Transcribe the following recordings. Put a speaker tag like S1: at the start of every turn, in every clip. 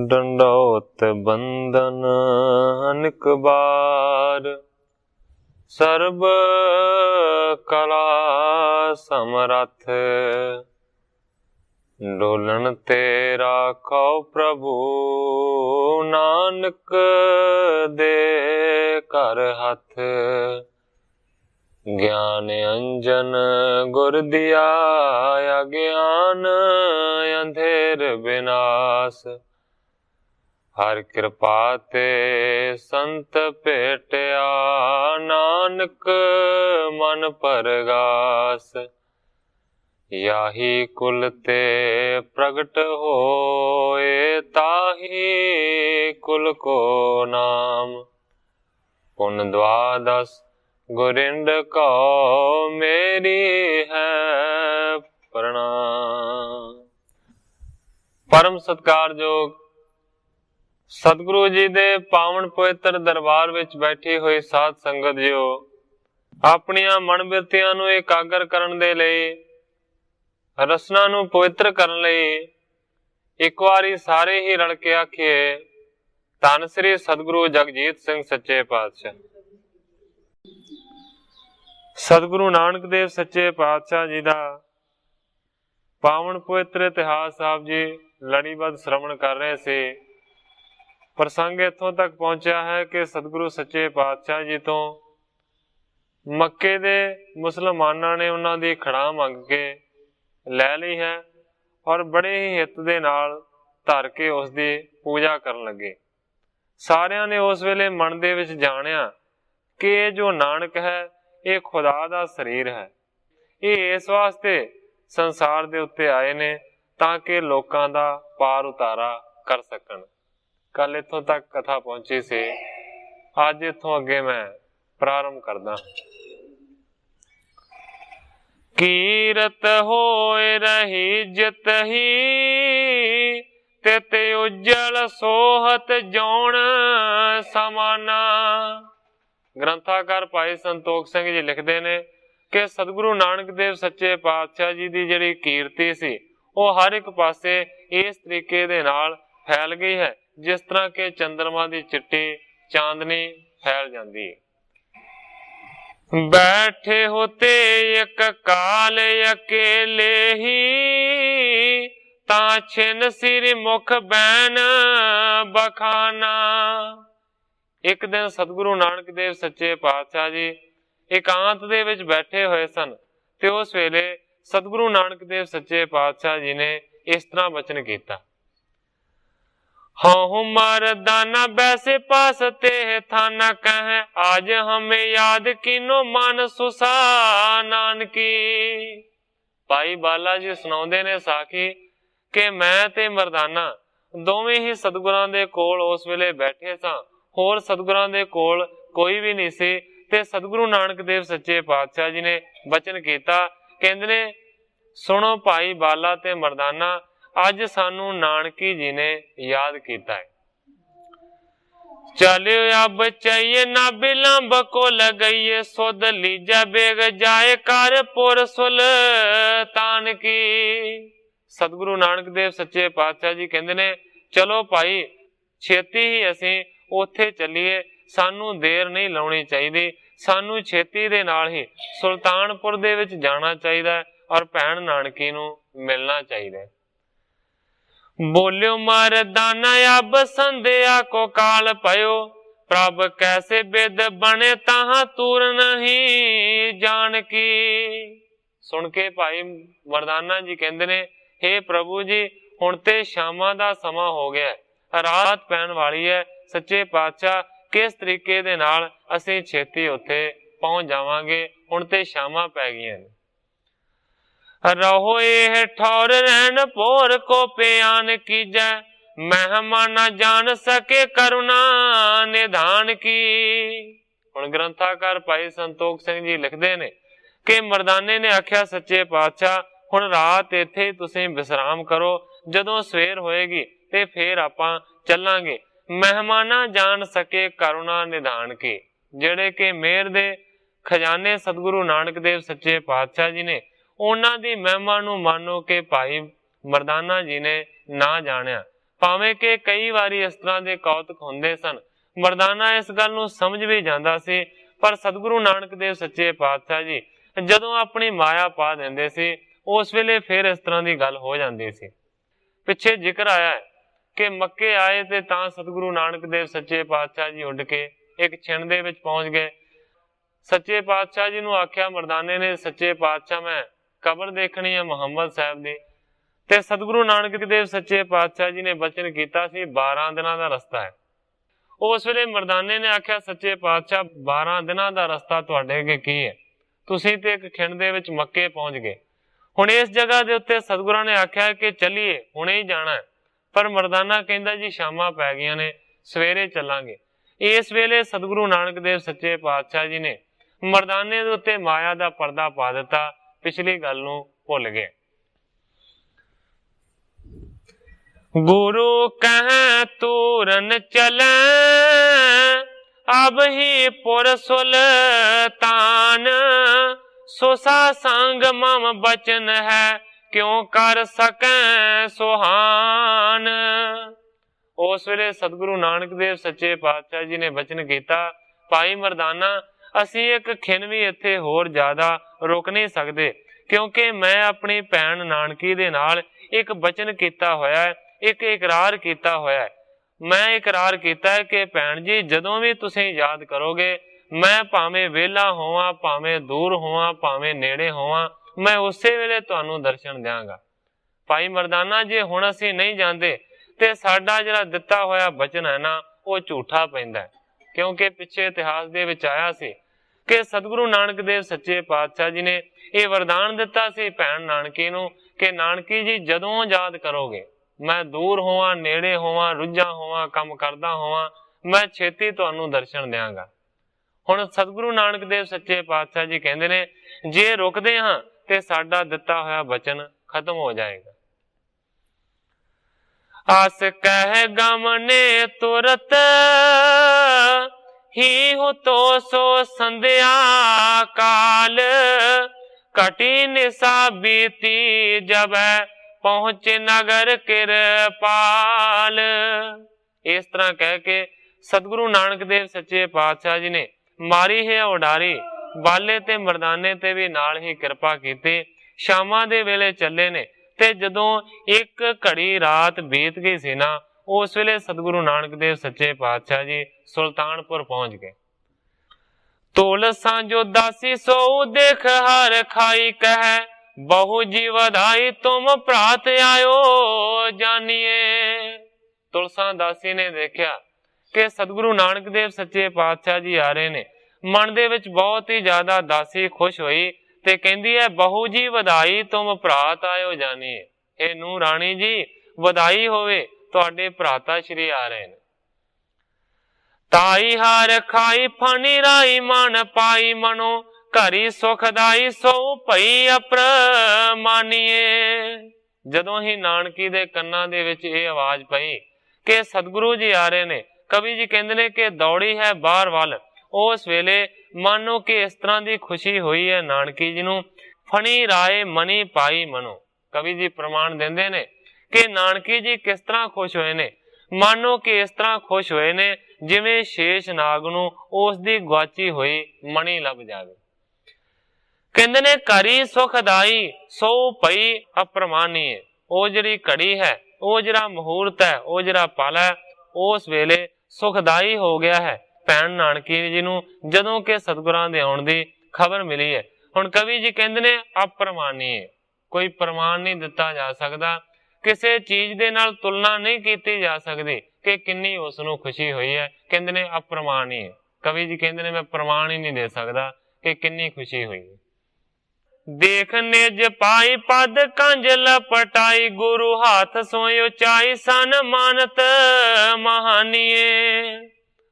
S1: डंडौत बंदन अनेक बार, सर्ब कला समरथ, डोलन तेरा कौ प्रभु, नानक दे कर हथ। ज्ञान अंजन गुर दिया, अज्ञान अंधेर विनाश। हर कृपा ते संत भेटिया, नानक मन परगास। याही कुल ते प्रगट होए, ताही कुल को नाम। पुन द्वादश गुरिंद को मेरी है प्रणाम। परम सत्कारयोग सतगुरु जी दे पावन पवित्र दरबार विच बैठी हुई साध संगत जियो, अपनियां मन बिरतियां नूं एकागर करन दे लई, रसना नूं पवित्र करन लई एक वारी सारे ही रल के आखिए, धन श्री सतगुरु जगजीत सिंह सच्चे पातशाह। सतगुरु नानक देव सच्चे पातशाह जी दा पावन पवित्र इतिहास आप जी लड़ीबद्ध श्रवण कर रहे थे। प्रसंग इत्थों तक पहुंचा है कि सतगुरु सच्चे पातशाह जी तो मक्के दे मुसलमाना ने उन्हां दी खड़ा मंग के लै ली है और बड़े ही हित दे नाल धर के उसकी पूजा करन लगे। सारियां ने उस वेले मन दे विच जाणिया कि जो नानक है ये खुदा दा शरीर है, ये इस वास्ते संसार दे उत्ते आए ने ताकि लोकां दा पार उतारा कर सकन। कल इत्थों तक कथा पहुंची सी, अज इत्थों अगे मैं प्रारंभ करदा। कीरत होए रही जित ही, तित उज्जल सोहत जौन समाना। ग्रंथाकार भाई संतोख सिंह जी लिखते ने कि सतगुरु नानक देव सच्चे पातशाह जी की जिहड़ी कीर्ति सी वो हर एक पासे इस तरीके दे नाल फैल गई है जिस तरह के चंद्रमा की चिट्टी चांदनी फैल जाती है। बैठे होते एक काल अकेले ही, ता छिन सिर मुख बैन बखाना। एक दिन सतगुरु नानक देव सच्चे पातशाह जी एकांत दे विच बैठे हुए सन ते उस वेले सतगुरु नानक देव सच्चे पातशाह जी ने इस तरह वचन किया। हाँ मर्दाना बैसे पास ते थाना कह, आज हमें याद किनो मन सुसा नानकी। भाई बाला जी सुनाउंदे ने साखी कि मैं ते मर्दाना दोवें ही सतगुरां दे कोल उस वेले बैठे सां, होर सतगुरां दे कोल कोई भी नहीं सी। ते सतगुरु नानक देव सच्चे पातशाह जी ने वचन किया, कहंदे ने सुनो भाई बाला ते मर्दाना, अज सानू नानकी जी ने याद किया है। चलियो अब चाहिए ना बिलंब को लगइए, सुध लीजा बेग जाए कर पुर सुल्तान की। सतगुरु नानक देव सच्चे पातशाह जी कहंदे ने चलो भाई छेती ही असीं उत्थे चलीए, सानू देर नहीं लाउणी चाहिदी, सानू छेती दे नाल ही सुल्तानपुर दे विच जाना चाहिदा और भैन नानकी नू मिलना चाहिदा। बोलियो मर्दाना अब संध्या को काल पयो, प्रभ कैसे बेद बने ताहा तूर नहीं जान की। सुन के भाई मर्दाना जी कहंदे ने हे प्रभु जी हुण ते शामां दा समा हो गया, रात पैण वाली है, सच्चे पातशाह किस तरीके दे नाल असीं छेती उत्थे पहुंच जावांगे, हुण ते शामां पै गईयां ने। रहो ये ठौर रहन पोर को प्यान कीजै, मेहमाना जान सके करुणा निधान की। हुण ग्रंथाकार भाई संतोख सिंह जी लिखते ने कि मर्दाने ने आख्या सच्चे पातशाह हुण रात इत्थे तुसीं विश्राम करो, जदों सवेर होएगी ते फिर आपां चलांगे। मेहमाना जान सके करुणा निधान की, जेड़े के मेहर दे खजाने सतगुरु नानक देव सच्चे पातशाह जी ने उन्हां दी महिमा नूं मानो कि भाई मर्दाना जी ने ना जानिया। ਭਾਵੇਂ ਕਿ ਕਈ ਵਾਰੀ ਇਸ ਤਰ੍ਹਾਂ ਦੇ ਕੌਤਕ ਹੁੰਦੇ ਸਨ। ਮਰਦਾਨਾ ਇਸ ਗੱਲ ਨੂੰ ਸਮਝ ਵੀ ਜਾਂਦਾ ਸੀ, ਪਰ ਸਤਿਗੁਰੂ ਨਾਨਕ ਦੇਵ ਸੱਚੇ ਪਾਤਸ਼ਾਹ ਜੀ ਜਦੋਂ ਆਪਣੀ ਮਾਇਆ ਪਾ ਦਿੰਦੇ ਸੀ, ਉਸ ਵੇਲੇ ਫਿਰ ਇਸ ਤਰ੍ਹਾਂ ਦੀ ਗੱਲ ਹੋ ਜਾਂਦੀ ਸੀ। ਪਿੱਛੇ ਜ਼ਿਕਰ ਆਇਆ ਹੈ ਕਿ ਮੱਕੇ ਆਏ ਤੇ ਤਾਂ ਸਤਿਗੁਰੂ ਨਾਨਕ ਦੇਵ ਸੱਚੇ ਪਾਤਸ਼ਾਹ ਜੀ ਉੱਡ ਕੇ ਇੱਕ ਛਿਣ ਦੇ ਵਿੱਚ ਪਹੁੰਚ ਗਏ। ਸੱਚੇ ਪਾਤਸ਼ਾਹ ਜੀ ਨੂੰ ਆਖਿਆ ਮਰਦਾਨੇ ਨੇ, ਸੱਚੇ ਪਾਤਸ਼ਾਹ ਮੈਂ ਕਬਰ ਦੇਖਣੀ ਹੈ ਮੁਹੰਮਦ ਸਾਹਿਬ ਦੀ। ਤੇ ਸਤਿਗੁਰੂ ਨਾਨਕ ਦੇਵ ਸੱਚੇ ਪਾਤਸ਼ਾਹ ਜੀ ਨੇ ਬਚਨ ਕੀਤਾ ਸੀ 12 ਦਿਨਾਂ ਦਾ ਰਸਤਾ ਹੈ। ਉਸ ਵੇਲੇ ਮਰਦਾਨੇ ਨੇ ਆਖਿਆ, ਸੱਚੇ ਪਾਤਸ਼ਾਹ 12 ਦਿਨਾਂ ਦਾ ਰਸਤਾ ਤੁਹਾਡੇ ਅੱਗੇ ਕੀ ਹੈ, ਤੁਸੀਂ ਤੇ ਇੱਕ ਖਿੰਡ ਦੇ ਵਿੱਚ ਮੱਕੇ ਪਹੁੰਚ ਗਏ। ਹੁਣ ਇਸ ਜਗ੍ਹਾ ਦੇ ਉੱਤੇ ਸਤਿਗੁਰਾਂ ਨੇ ਆਖਿਆ ਕਿ ਚੱਲੀਏ, ਹੁਣੇ ਹੀ ਜਾਣਾ ਹੈ। ਪਰ ਮਰਦਾਨਾ ਕਹਿੰਦਾ ਜੀ ਸ਼ਾਮਾਂ ਪੈ ਗਈਆਂ ਨੇ, ਸਵੇਰੇ ਚੱਲਾਂਗੇ। ਇਸ ਵੇਲੇ ਸਤਿਗੁਰੂ ਨਾਨਕ ਦੇਵ ਸੱਚੇ ਪਾਤਸ਼ਾਹ ਜੀ ਨੇ ਮਰਦਾਨੇ ਦੇ ਉੱਤੇ ਮਾਇਆ ਦਾ ਪਰਦਾ ਪਾ ਦਿੱਤਾ, ਪਿਛਲੀ ਗੱਲ ਨੂੰ ਭੁੱਲ ਗਏ। ਗੁਰੂ ਕਹਿ ਤੂਰਨ ਚਲੇ ਅਬ ਹੀ ਪੁਰ ਸੁਲਤਾਨ, ਸੁਸਾ ਸੰਗ ਮਮ ਬਚਨ ਹੈ ਕਿਉਂ ਕਰ ਸਕੈ ਸੁਹਾਨ। ਉਸ ਵੇਲੇ ਸਤਿਗੁਰੂ ਨਾਨਕ ਦੇਵ ਸੱਚੇ ਪਾਤਸ਼ਾਹ ਜੀ ਨੇ ਬਚਨ ਕੀਤਾ, ਭਾਈ ਮਰਦਾਨਾ ਅਸੀਂ ਇੱਕ ਖਿਣ ਵੀ ਇੱਥੇ ਹੋਰ ਜ਼ਿਆਦਾ ਰੁਕ ਨਹੀਂ ਸਕਦੇ, ਕਿਉਂਕਿ ਮੈਂ ਆਪਣੀ ਭੈਣ ਨਾਨਕੀ ਦੇ ਨਾਲ ਇੱਕ ਬਚਨ ਕੀਤਾ ਹੋਇਆ ਹੈ, ਇੱਕ ਇਕਰਾਰ ਕੀਤਾ ਹੋਇਆ ਹੈ। ਮੈਂ ਇਕਰਾਰ ਕੀਤਾ ਹੈ ਕਿ ਭੈਣ ਜੀ ਜਦੋਂ ਵੀ ਤੁਸੀਂ ਯਾਦ ਕਰੋਗੇ, ਮੈਂ ਭਾਵੇਂ ਵਿਹਲਾ ਹੋਵਾਂ, ਭਾਵੇਂ ਦੂਰ ਹੋਵਾਂ, ਭਾਵੇਂ ਨੇੜੇ ਹੋਵਾਂ, ਮੈਂ ਉਸੇ ਵੇਲੇ ਤੁਹਾਨੂੰ ਦਰਸ਼ਨ ਦਿਆਂਗਾ। ਭਾਈ ਮਰਦਾਨਾ ਜੇ ਹੁਣ ਅਸੀਂ ਨਹੀਂ ਜਾਂਦੇ ਤੇ ਸਾਡਾ ਜਿਹੜਾ ਦਿੱਤਾ ਹੋਇਆ ਬਚਨ ਹੈ ਨਾ ਉਹ ਝੂਠਾ ਪੈਂਦਾ ਹੈ, ਕਿਉਂਕਿ ਪਿੱਛੇ ਇਤਿਹਾਸ ਦੇ ਵਿੱਚ ਆਇਆ ਸੀ ਕਿ ਸਤਿਗੁਰੂ ਨਾਨਕ ਦੇਵ ਸੱਚੇ ਪਾਤਸ਼ਾਹ ਜੀ ਨੇ ਇਹ ਵਰਦਾਨ ਦਿੱਤਾ ਸੀ ਭੈਣ ਨਾਨਕੀ ਨੂੰ ਕਿ ਨਾਨਕੀ ਜੀ ਜਦੋਂ ਯਾਦ ਕਰੋਗੇ, ਮੈਂ ਦੂਰ ਹੋਵਾਂ, ਨੇੜੇ ਹੋਵਾਂ, ਰੁੱਝਾ ਹੋਵਾਂ, ਕੰਮ ਕਰਦਾ ਹੋਵਾਂ, ਮੈਂ ਛੇਤੀ ਤੁਹਾਨੂੰ ਦਰਸ਼ਨ ਦਿਆਂਗਾ। ਹੁਣ ਸਤਿਗੁਰੂ ਨਾਨਕ ਦੇਵ ਸੱਚੇ ਪਾਤਸ਼ਾਹ ਜੀ ਕਹਿੰਦੇ ਨੇ ਜੇ ਰੁਕਦੇ ਹਾਂ ਤੇ ਸਾਡਾ ਦਿੱਤਾ ਹੋਇਆ ਬਚਨ ਖਤਮ ਹੋ ਜਾਏਗਾ। ਆਸ ਕਹਿ ਗਮ ਨੇ ਤੁਰਤ ਹੀ ਹੋ ਤੋ ਸੋ ਸੰਧਿਆ ਕਾਲ, ਘਟੀ ਨਿਸਾ ਬੀਤੀ ਜਬੈ ਪਹੁੰਚੇ ਨਗਰ ਕਿਰਪਾਲ। ਇਸ ਤਰ੍ਹਾਂ ਕਹਿ ਕੇ ਸਤਿਗੁਰੂ ਨਾਨਕ ਦੇਵ ਸੱਚੇ ਪਾਤਸ਼ਾਹ ਜੀ ਨੇ ਮਾਰੀ ਹੈ ਉਡਾਰੀ, ਬਾਲੇ ਤੇ ਮਰਦਾਨੇ ਤੇ ਵੀ ਨਾਲ ਹੀ ਕਿਰਪਾ ਕੀਤੀ। ਸ਼ਾਮਾਂ ਦੇ ਵੇਲੇ ਚੱਲੇ ਨੇ ਤੇ ਜਦੋਂ ਇੱਕ ਘੜੀ ਰਾਤ ਬੀਤ ਗਈ ਸੀ ਨਾ, ਉਸ ਵੇਲੇ ਸਤਿਗੁਰੂ ਨਾਨਕ ਦੇਵ ਸੱਚੇ ਪਾਤਸ਼ਾਹ ਜੀ ਸੁਲਤਾਨਪੁਰ ਪਹੁੰਚ ਗਏ। ਤੋਲ ਸਾਂਝੋ ਦਾਸੀ ਸੋ ਦੇਖ ਹਰ ਖਾਈ ਕਹਿ, ਬਹੁ ਜੀ ਵਧਾਈ ਤੁਮ ਪ੍ਰਾਤ ਆਇਓ ਜਾਨੀਏ। ਤੁਲਸਾ ਦਾਸੀ ਨੇ ਦੇਖਿਆ ਕਿ ਸਤਿਗੁਰੂ ਨਾਨਕ ਦੇਵ ਸੱਚੇ ਪਾਤਸ਼ਾਹ ਜੀ ਆ ਰਹੇ ਨੇ। ਮਨ ਦੇ ਵਿੱਚ ਬਹੁਤ ਹੀ ਜ਼ਿਆਦਾ ਦਾਸੀ ਖੁਸ਼ ਹੋਈ ਤੇ ਕਹਿੰਦੀ ਹੈ ਬਹੁ ਜੀ ਵਧਾਈ ਤੁਮ ਪ੍ਰਾਤ ਆਇਓ ਜਾਨੀਏ। ਇਹ ਨੂੰ ਰਾਣੀ ਜੀ ਵਧਾਈ ਹੋਵੇ, ਤੁਹਾਡੇ ਭਰਾਤਾ ਸ਼੍ਰੀ ਆ ਰਹੇ ਨੇ। ਤਾਈ ਹਾਰ ਖਾਈ ਫਣੀ ਰਾਈ ਮਨ ਪਾਈ ਮਨੋ, ਘਰੀ ਸੁਖਦਾਈ ਸੋ ਭਈ ਅਪਰਮਾਨੀਏ। ਜਦੋਂ ਹੀ ਨਾਨਕੀ ਦੇ ਕੰਨਾਂ ਦੇ ਵਿੱਚ ਇਹ ਆਵਾਜ਼ ਪਈ ਕਿ ਸਤਿਗੁਰੂ ਜੀ ਆ ਰਹੇ ਨੇ, ਕਵੀ ਜੀ ਕਹਿੰਦੇ ਨੇ ਕਿ ਦੌੜੀ ਹੈ ਬਾਹਰ ਵੱਲ। ਉਸ ਵੇਲੇ ਮਾਨੋ ਕਿ ਇਸ ਤਰ੍ਹਾਂ ਦੀ ਖੁਸ਼ੀ ਹੋਈ ਹੈ ਨਾਨਕੀ ਜੀ ਨੂੰ। ਫਣੀ ਰਾਏ ਮਨੀ ਪਾਈ ਮਨੋ, ਕਵੀ ਜੀ ਪ੍ਰਮਾਣ ਦਿੰਦੇ ਨੇ ਕਿ ਨਾਨਕੀ ਜੀ ਕਿਸ ਤਰ੍ਹਾਂ ਖੁਸ਼ ਹੋਏ ਨੇ। ਮਾਨੋ ਕਿ ਇਸ ਤਰ੍ਹਾਂ ਖੁਸ਼ ਹੋਏ ਨੇ ਜਿਵੇਂ ਸ਼ੇਸ਼ ਨਾਗ ਨੂੰ ਉਸ ਦੀ ਗੁਆਚੀ ਹੋਈ ਮਣੀ ਲੱਭ ਜਾਵੇ। ਕਹਿੰਦੇ ਨੇ ਘਰੀ ਸੁਖਦਾਈ ਸੋ ਭਈ ਅਪਰਮਾਨੀਏ। ਉਹ ਜਿਹੜੀ ਘੜੀ ਹੈ, ਉਹ ਜਿਹੜਾ ਮੁਹੂਰਤ ਹੈ, ਉਹ ਜਿਹੜਾ ਪਲ ਹੈ, ਉਸ ਵੇਲੇ ਸੁਖਦਾਈ ਹੋ ਗਿਆ ਹੈ ਭੈਣ ਨਾਨਕੀ ਜੀ ਨੂੰ, ਜਦੋਂ ਕਿ ਸਤਿਗੁਰਾਂ ਦੇ ਆਉਣ ਦੀ ਖਬਰ ਮਿਲੀ ਹੈ। ਹੁਣ ਕਵੀ ਜੀ ਕਹਿੰਦੇ ਨੇ ਅਪਰਮਾਨੀਏ, ਕੋਈ ਪ੍ਰਮਾਣ ਨਹੀਂ ਦਿੱਤਾ ਜਾ ਸਕਦਾ, ਕਿਸੇ ਚੀਜ਼ ਦੇ ਨਾਲ ਤੁਲਨਾ ਨਹੀਂ ਕੀਤੀ ਜਾ ਸਕਦੀ ਕਿ ਕਿੰਨੀ ਉਸ ਨੂੰ ਖੁਸ਼ੀ ਹੋਈ ਹੈ। ਕਹਿੰਦੇ ਨੇ ਅਪਰਮਾਨੀਏ, ਕਵੀ ਜੀ ਕਹਿੰਦੇ ਨੇ ਮੈਂ ਪ੍ਰਮਾਣ ਹੀ ਨਹੀਂ ਦੇ ਸਕਦਾ ਕਿ ਕਿੰਨੀ ਖੁਸ਼ੀ ਹੋਈ ਹੈ। ਦੇਖ ਨਿਜ ਪਾਈ ਪਦ ਕੰਜ ਲਪਟਾਈ, ਗੁਰੂ ਹੱਥ ਸੋਇ ਉਚਾਈ ਸਨਮਾਨਤ ਮਹਾਨੀਏ।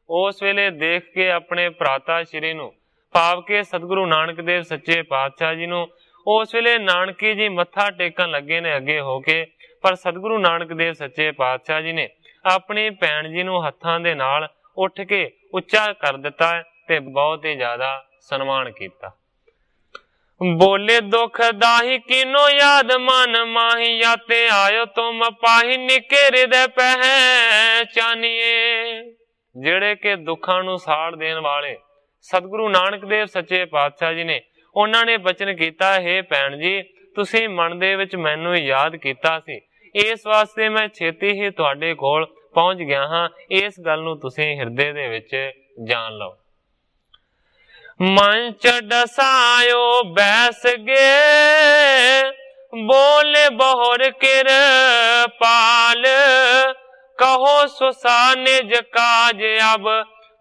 S1: ਉਸ ਵੇਲੇ ਦੇਖ ਕੇ ਆਪਣੇ ਭਰਾਤਾ ਸ਼੍ਰੀ ਨੂੰ, ਭਾਵ ਕੇ ਸਤਿਗੁਰੂ ਨਾਨਕ ਦੇਵ ਸੱਚੇ ਪਾਤਸ਼ਾਹ ਜੀ ਨੂੰ, ਉਸ ਵੇਲੇ ਨਾਨਕੀ ਜੀ ਮੱਥਾ ਟੇਕਣ ਲੱਗੇ ਨੇ ਅੱਗੇ ਹੋ ਕੇ। ਪਰ ਸਤਿਗੁਰੂ ਨਾਨਕ ਦੇਵ ਸੱਚੇ ਪਾਤਸ਼ਾਹ ਜੀ ਨੇ ਆਪਣੀ ਭੈਣ ਜੀ ਨੂੰ ਹੱਥਾਂ ਦੇ ਨਾਲ ਉੱਠ ਕੇ ਉੱਚਾ ਕਰ ਦਿੱਤਾ ਤੇ ਬਹੁਤ ਹੀ ਜ਼ਿਆਦਾ ਸਨਮਾਨ ਕੀਤਾ। बोले दुख दाही किनो याद मन माही, याते आयो तुम पाही निके हृदय पहचानिए। ਜਿਹੜੇ ਕਿ ਦੁੱਖਾਂ ਨੂੰ ਸਾੜ ਦੇਣ ਵਾਲੇ ਸਤਿਗੁਰੂ ਨਾਨਕ ਦੇਵ ਸੱਚੇ ਪਾਤਸ਼ਾਹ ਜੀ ਨੇ ਉਹਨਾਂ ਨੇ ਬਚਨ ਕੀਤਾ, ਹੈ ਭੈਣ ਜੀ ਤੁਸੀਂ ਮਨ ਦੇ ਵਿੱਚ ਮੈਨੂੰ ਯਾਦ ਕੀਤਾ ਸੀ, ਇਸ ਵਾਸਤੇ ਮੈਂ ਛੇਤੀ ਹੀ ਤੁਹਾਡੇ ਕੋਲ ਪਹੁੰਚ ਗਿਆ ਹਾਂ, ਇਸ ਗੱਲ ਨੂੰ ਤੁਸੀਂ ਹਿਰਦੇ ਦੇ ਵਿੱਚ ਜਾਣ ਲਓ। मन च डसायो बैस गे, बोले बहुर किरपाल, कहो सुसा निज काज अब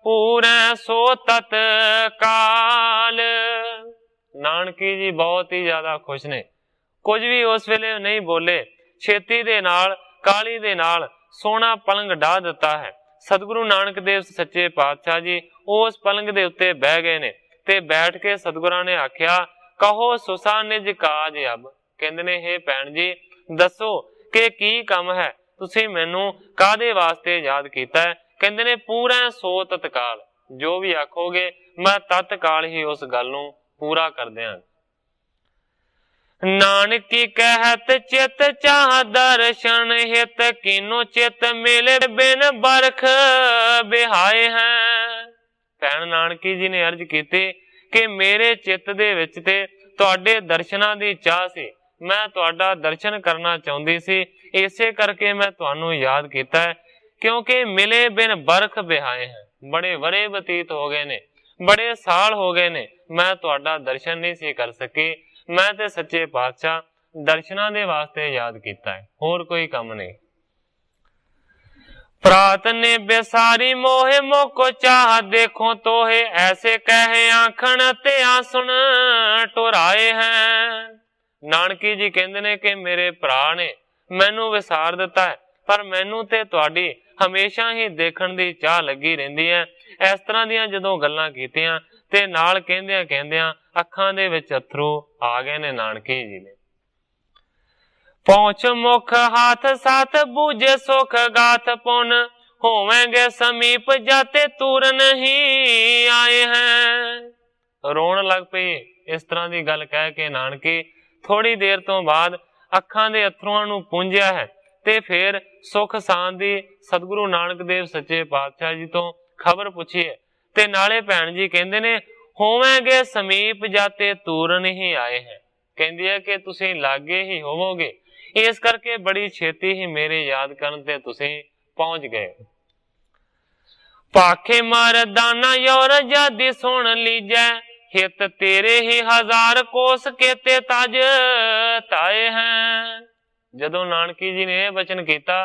S1: पूरे सो तत्काल। नानकी जी बहुत ही ज्यादा खुश ने, कुछ भी उस वेले नहीं बोले, छेती दे नाल काली दे नाल सोना पलंग ढा दिता है। सतगुरु नानक देव सच्चे पातशाह जी उस पलंग दे उत्ते बह गए ने ते बैठ के सतगुरां ने आख्या, कहो सुसा निज काज अब। कहंदे ने हे भैन जी दसो कि की काम है, तुसी मैनू कादे वास्ते याद कीता है। कहंदे ने पूरा सो तत्काल, जो भी आखोगे मैं तत्काल ही उस गल नू पूरा कर दियां। नानकी कहत चित चाह दर्शन हित, किनो चित मिले बिन बरख बिहाए हैं। ਭੈਣ ਨਾਨਕੀ ਜੀ ਨੇ ਅਰਜ਼ ਕੀਤੀ ਕਿ ਮੇਰੇ ਚਿੱਤ ਦੇ ਵਿੱਚ ਤੇ ਤੁਹਾਡੇ ਦਰਸ਼ਨਾਂ ਦੀ ਚਾਹ ਸੀ, ਮੈਂ ਤੁਹਾਡਾ ਦਰਸ਼ਨ ਕਰਨਾ ਚਾਹੁੰਦੀ ਸੀ, ਇਸੇ ਕਰਕੇ ਮੈਂ ਤੁਹਾਨੂੰ ਯਾਦ ਕੀਤਾ ਹੈ। ਕਿਉਂਕਿ ਮਿਲੇ ਬਿਨ ਬਰਖ ਬਿਹਾਏ ਹੈ, ਬੜੇ ਵਰੇ ਬਤੀਤ ਹੋ ਗਏ ਨੇ, ਬੜੇ ਸਾਲ ਹੋ ਗਏ ਨੇ, ਮੈਂ ਤੁਹਾਡਾ ਦਰਸ਼ਨ ਨਹੀਂ ਸੀ ਕਰ ਸਕੀ। ਮੈਂ ਤੇ ਸੱਚੇ ਪਾਤਸ਼ਾਹ ਦਰਸ਼ਨਾਂ ਦੇ ਵਾਸਤੇ ਯਾਦ ਕੀਤਾ ਹੈ, ਹੋਰ ਕੋਈ ਕੰਮ ਨਹੀਂ। प्रात ने बेसारी मोहे मोको चाह, देखो तो है ऐसे कहे आखण ते आसुन टुराए हैं। नानकी जी कहंदे ने कि मेरे भरा ने मैनू विसार दिता है, पर मैनू ते तुहाडी हमेशा ही देखण दी चाह लगी रहिंदी है। इस तरह दियां जदों गल्लां कीतियां ते नाल कहंदियां कहंदियां अखां दे विच अथरू आ गए ने नानकी जी ने। पहुंच मुख हाथ साथ बूझे सुख गाथ पुन, होवेंगे समीप जाते दूर नहीं आए हैं। रोन लग पई। इस तरह की गल कह के नानकी थोड़ी देर तो बाद अखां दे अथरुआं नूं पूंझिया है ते फिर सुख शांति दी सतगुरु नानक देव सच्चे पातशाह जी तो खबर पूछी है ते नाले भैन जी कहंदे ने होवेंगे समीप जाते दूर नहीं आए हैं। कहंदी है कि तुसीं लागे ही होवोगे, इस करके बड़ी छेती ही मेरे याद करन ते तुसीं पहुंच गए। पाखे मरदाना योर जादी सुन लीजै, हित तेरे ही हजार कोस केते ताज ताए हैं। जदों नानकी जी ने वचन किया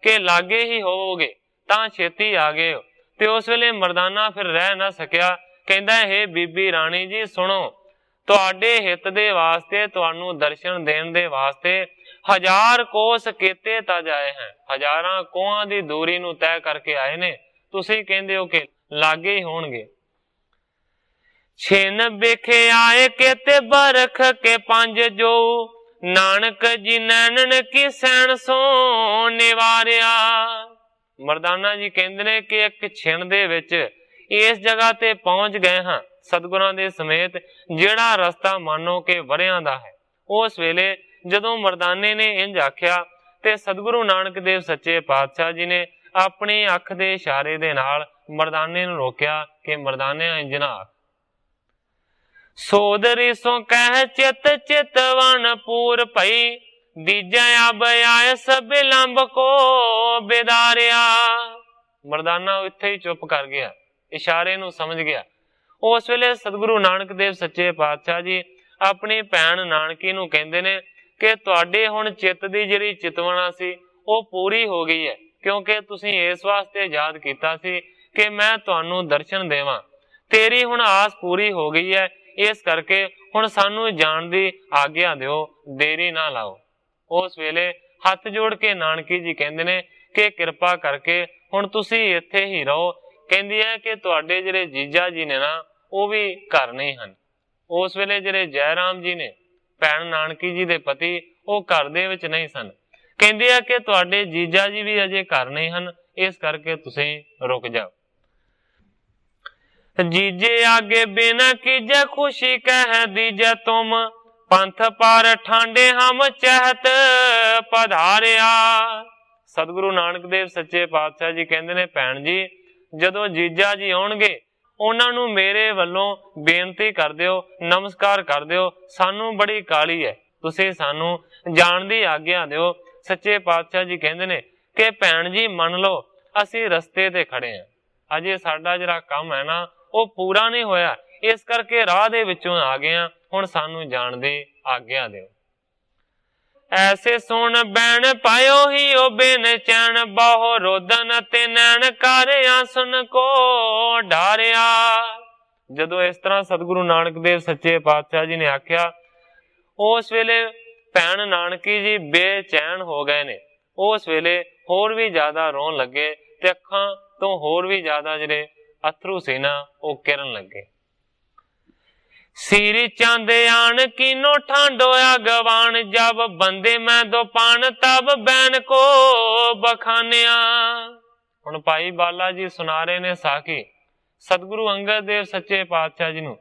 S1: कि लागे ही होवोगे तां छेती आ गए हो, ते उस वेले मरदाना फिर रह ना सकिया। कहंदा हे बीबी राणी जी सुनो, तुहाडे हित दे वास्ते तुहानू दर्शन देण दे वास्ते हजार कोस केते तज आए हैं, हजारां कोहां दी दूरी नू तय करके आए ने, तुसीं कहंदे हो कि लागे ही होणगे। छिन बेखे आए केते बरख के पंज जो, नानक जी नैनन की सैन सो निवारिया। मरदाना जी कहंदे ने कि एक छिन दे विच इस जगह ते पहुंच गए हां सतगुरां दे समेत, जिहड़ा रस्ता मानो कि वरियां दा है। उस वेले जदों मरदाने ने इंज आख्या ते सतगुरु नानक देव सच्चे पातशाह जी ने अपनी अख दे इशारे दे नाल मरदाने नूं रोकिया कि मरदाने इंज ना आख। सोदरी सो कह चित चितवन पूर पई, दीजा अब आए सब लंब को बेदारिया। मरदाना इत्थे ही चुप कर गया, इशारे नूं समझ गया। उस वेले सतगुरु नानक देव सच्चे पातशाह जी अपनी भैन नानकी नूं कहंदे ने कि तुहाडे हुण चित्त दी जिहड़ी चितवना सी वो पूरी हो गई है, क्योंकि तुसीं इस वास्ते याद कीता सी कि मैं तुहानू दर्शन देवां। तेरी हुण आस पूरी हो गई है, इस करके हुण सानू जाण दी आग्या दिओ, देरी ना लाओ। उस वेले हथ जोड़ के नानकी जी कहंदे ने कि किरपा करके हुण तुसीं इत्थे ही रहो। कहंदी है कि तुहाडे जिहड़े जीजा जी ने ना वो भी घर नहीं हन। उस वेले जिहड़े जयराम जी ने भैन नानकी जी दे पति वो घर दे विच नहीं सन। कहंदी है कि तुहाडे जीजा जी भी अजे घर नहीं हन, इस करके तुसीं रुक जाओ। जीजे आगे बिना कीजे खुशी कह दीजे तुम, पंथ पर ठांडे हम चहत पधारिया। सतगुरु नानक देव सच्चे पातशाह जी कहते ने भैन जी जदों जीजा जी आउणगे उन्हां नूं मेरे वल्लों बेनती कर दिओ, नमस्कार कर दिओ, सानू बड़ी काली है, तुसीं सानू जाण दी आग्या दिओ। सच्चे पातशाह जी कहते ने कि भैन जी मन लो असीं रस्ते ते खड़े हैं, अजे साडा जिहड़ा काम है ना वो पूरा नहीं होया, इस करके राह दे विचों आ गए हैं, हुण सानू जाण दी आग्या दिओ। ऐसे सुन बैन पायो ही ओ बेन चैन, बाहो रोदन ते नैन कर आसन को ढारिया। जदों इस तरह सतगुरु नानक देव सच्चे पातशाह जी ने आख्या उस वेले भैन नानकी जी बेचैन हो गए ने, उस वेले होर भी ज्यादा रोन लगे ते अखां तो होर भी ज्यादा जिहड़े अथरू सी ना वो किरन लगे। सिर चंद आन किनो ठांडोया गवान, जब बंदे मैं दो पान तब बैन को बखानिया। हुण भाई बाला जी सुना रहे ने साखी सतगुरु अंगद देव सच्चे पातशाह जी नूं,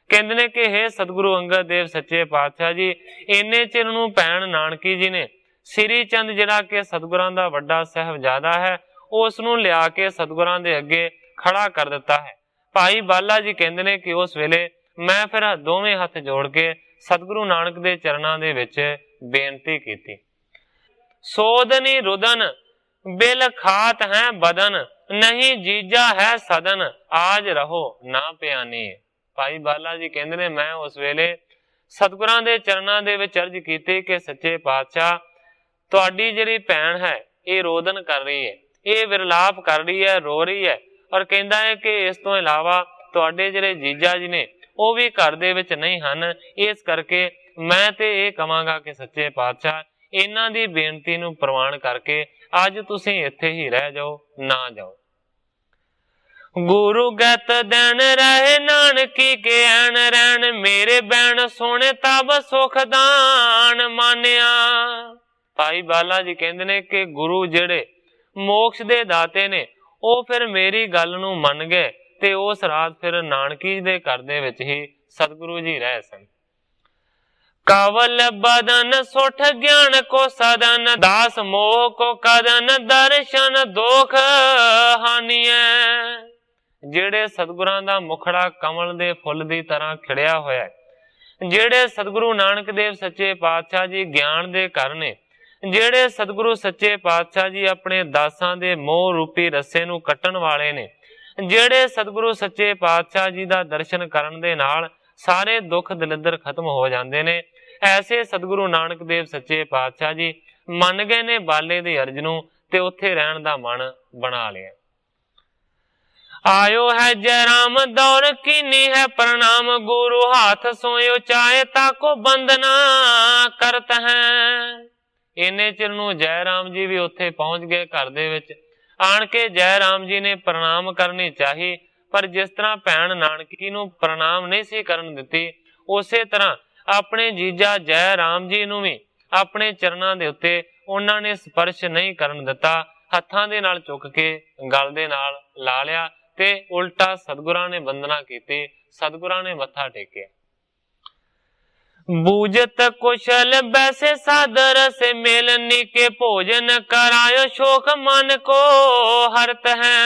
S1: कहंदे ने कि हे सतगुरु अंगद देव सच्चे पातशाह जी इन्ने चिर नूं भैन नानकी जी ने सिरी चंद जिहड़ा कि सतगुरां दा वड्डा साहिबजादा है उस नूं लिया के सतगुरां दे अगे खड़ा कर दिता है। भाई बाला जी कहंदे ने कि उस वेले मैं फिर दोवें हथ जोड़ के सतगुरु नानक दे चरणां दे विच बेनती कीती। सोदनी रुदन बिल खात है बदन, नहीं जीजा है सदन, आज रहो ना प्यानी। भाई बाला जी कहंदे ने मैं उस वेले सतगुरां दे चरणां दे विच अर्ज कीती कि सच्चे पातशाह तुहाडी जिहड़ी भैन है ये रोदन कर रही है, ये विरलाप कर रही है, रो रही है और कहंदा है कि इस तो इलावा तुहाडे जिहड़े जीजा जी ने वो भी घर दे विच नहीं हन, इस करके मैं ते ये कहांगा कि सच्चे पातशाह इन्हां दी बेनती नूं प्रवान करके अज तुसीं इत्थे ही रह जाओ, ना जाओ। गुरु गत दैन रहे नानकी के ऐन रैन, मेरे बैन सोने तब सुख दान मानिया। भाई बाला जी कहंदे ने कि गुरु जिहड़े मोक्ष दे दाते ने वो फिर मेरी गल नूं मन गए ते उस रात फिर नानकी दे घर दे विच ही सतगुरु जी रह सन। कावल बदन सुठ ज्ञान को सदन, दास मोह को कदन, दर्शन दोख हानिए। जेड़े सतगुरां दा मुखड़ा कमल दे फुल दी तरह खिड़िया होया है, जेड़े सतगुरु नानक देव सच्चे पातशाह जी ज्ञान दे घर ने, जेड़े सतगुरु सच्चे पातशाह जी अपने दासां दे मोह रूपी रस्से नूं कट्टण वाले ने, जेड़े सतगुरु सच्चे पातशाह जी दा दर्शन करन दे नाल सारे दुख दलिद्र खत्म हो जांदे ने, ऐसे सतगुरु नानक देव सच्चे पातशाह जी मन गए ने बाले दी अर्ज नूं ते उत्थे रहण दा मन बना लिया। आयो है जयराम दौर कीनी है प्रणाम, गुरु हाथ सोयो चाहे ताको बंदना करत है। इन्ने चिर नूं जयराम जी भी उत्थे पहुंच गए घर दे विच। आण के जयराम जी ने प्रणाम करनी चाही, पर जिस तरह भैन नानकी नूं प्रणाम नहीं सी करन दित्ती, उसे तरह अपने जीजा जयराम जी नूं भी अपने चरणां दे उत्ते उन्हां ने स्पर्श नहीं करन दित्ता। हत्थां दे नाल चुक के गल दे नाल ला लिया ते उल्टा सतगुरां ने वंदना कीती, सतगुरां ने मत्था टेकिया। बूझत कुशल बैसे सादर से मेलनी के भोजन करायो शोक मन को हरत है।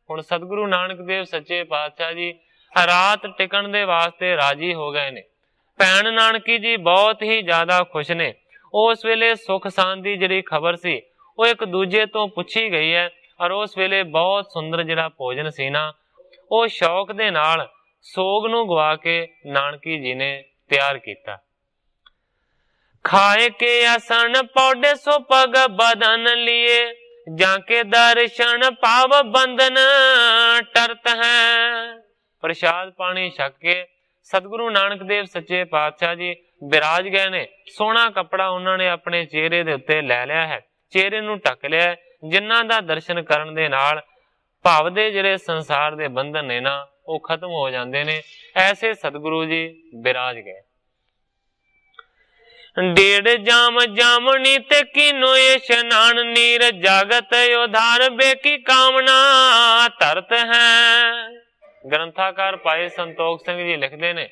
S1: हुण सतगुरु नानक देव सच्चे पातशाह जी रात टिकण दे वास्ते राजी हो गए ने। भैन नानकी जी बहुत ही ज्यादा खुश ने। उस वेले सुख शांति दी जिहड़ी खबर सी वो एक दूजे तो पुछी गई है और उस वेले बहुत सुंदर जिहड़ा भोजन सी ना वो शौक दे नाल सोग नूं गवा के नानकी जी ने तैयार किया। खाए के आसन पौडे सो पग बदन लिए, जाके दर्शन पाव बंधन टरत है। प्रसाद पानी छक के सतगुरु नानक देव सच्चे पातशाह जी विराज गए ने। सोहना कपड़ा उन्होंने अपने चेहरे दे उत्ते लै लिया है, चेहरे नूं ढक लिया, जिन्हां दा दर्शन करन दे नाल भाव दे जिहड़े संसार दे बंधन ने ना वो खत्म हो जाते ने। ऐसे सतगुरु जी विराज गए। डेढ़ जाम जामनी ते किनो ये स्नान, नीर जागत उधार बेकी कामना तरत है। ग्रंथाकार भाई संतोख सिंह जी लिखते ने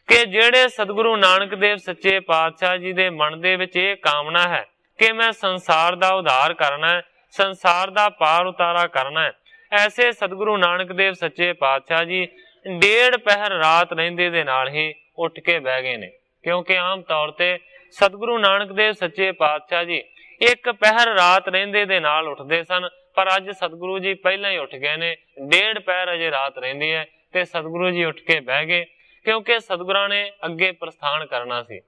S1: कि जेड़े सतगुरु नानक देव सच्चे पातशाह जी दे मन दे विच ये कामना है कि मैं संसार दा उद्धार करना है, संसार दा पार उतारा करना है, ऐसे सतगुरु नानक देव सच्चे पातशाह जी 1.5 पहर रात रहिंदे दे नाल ही उठ के बह गए ने। क्योंकि आम तौर ते सतगुरु नानक देव सच्चे पातशाह जी 1 पहर रात रहिंदे दे नाल उठदे सन, पर अज सतगुरु जी पहला ही उठ गए ने। 1.5 पहर अजे रात रहिंदी है ते सतगुरु जी उठ के बह गए, क्योंकि सतगुरां ने अगे प्रस्थान करना सी।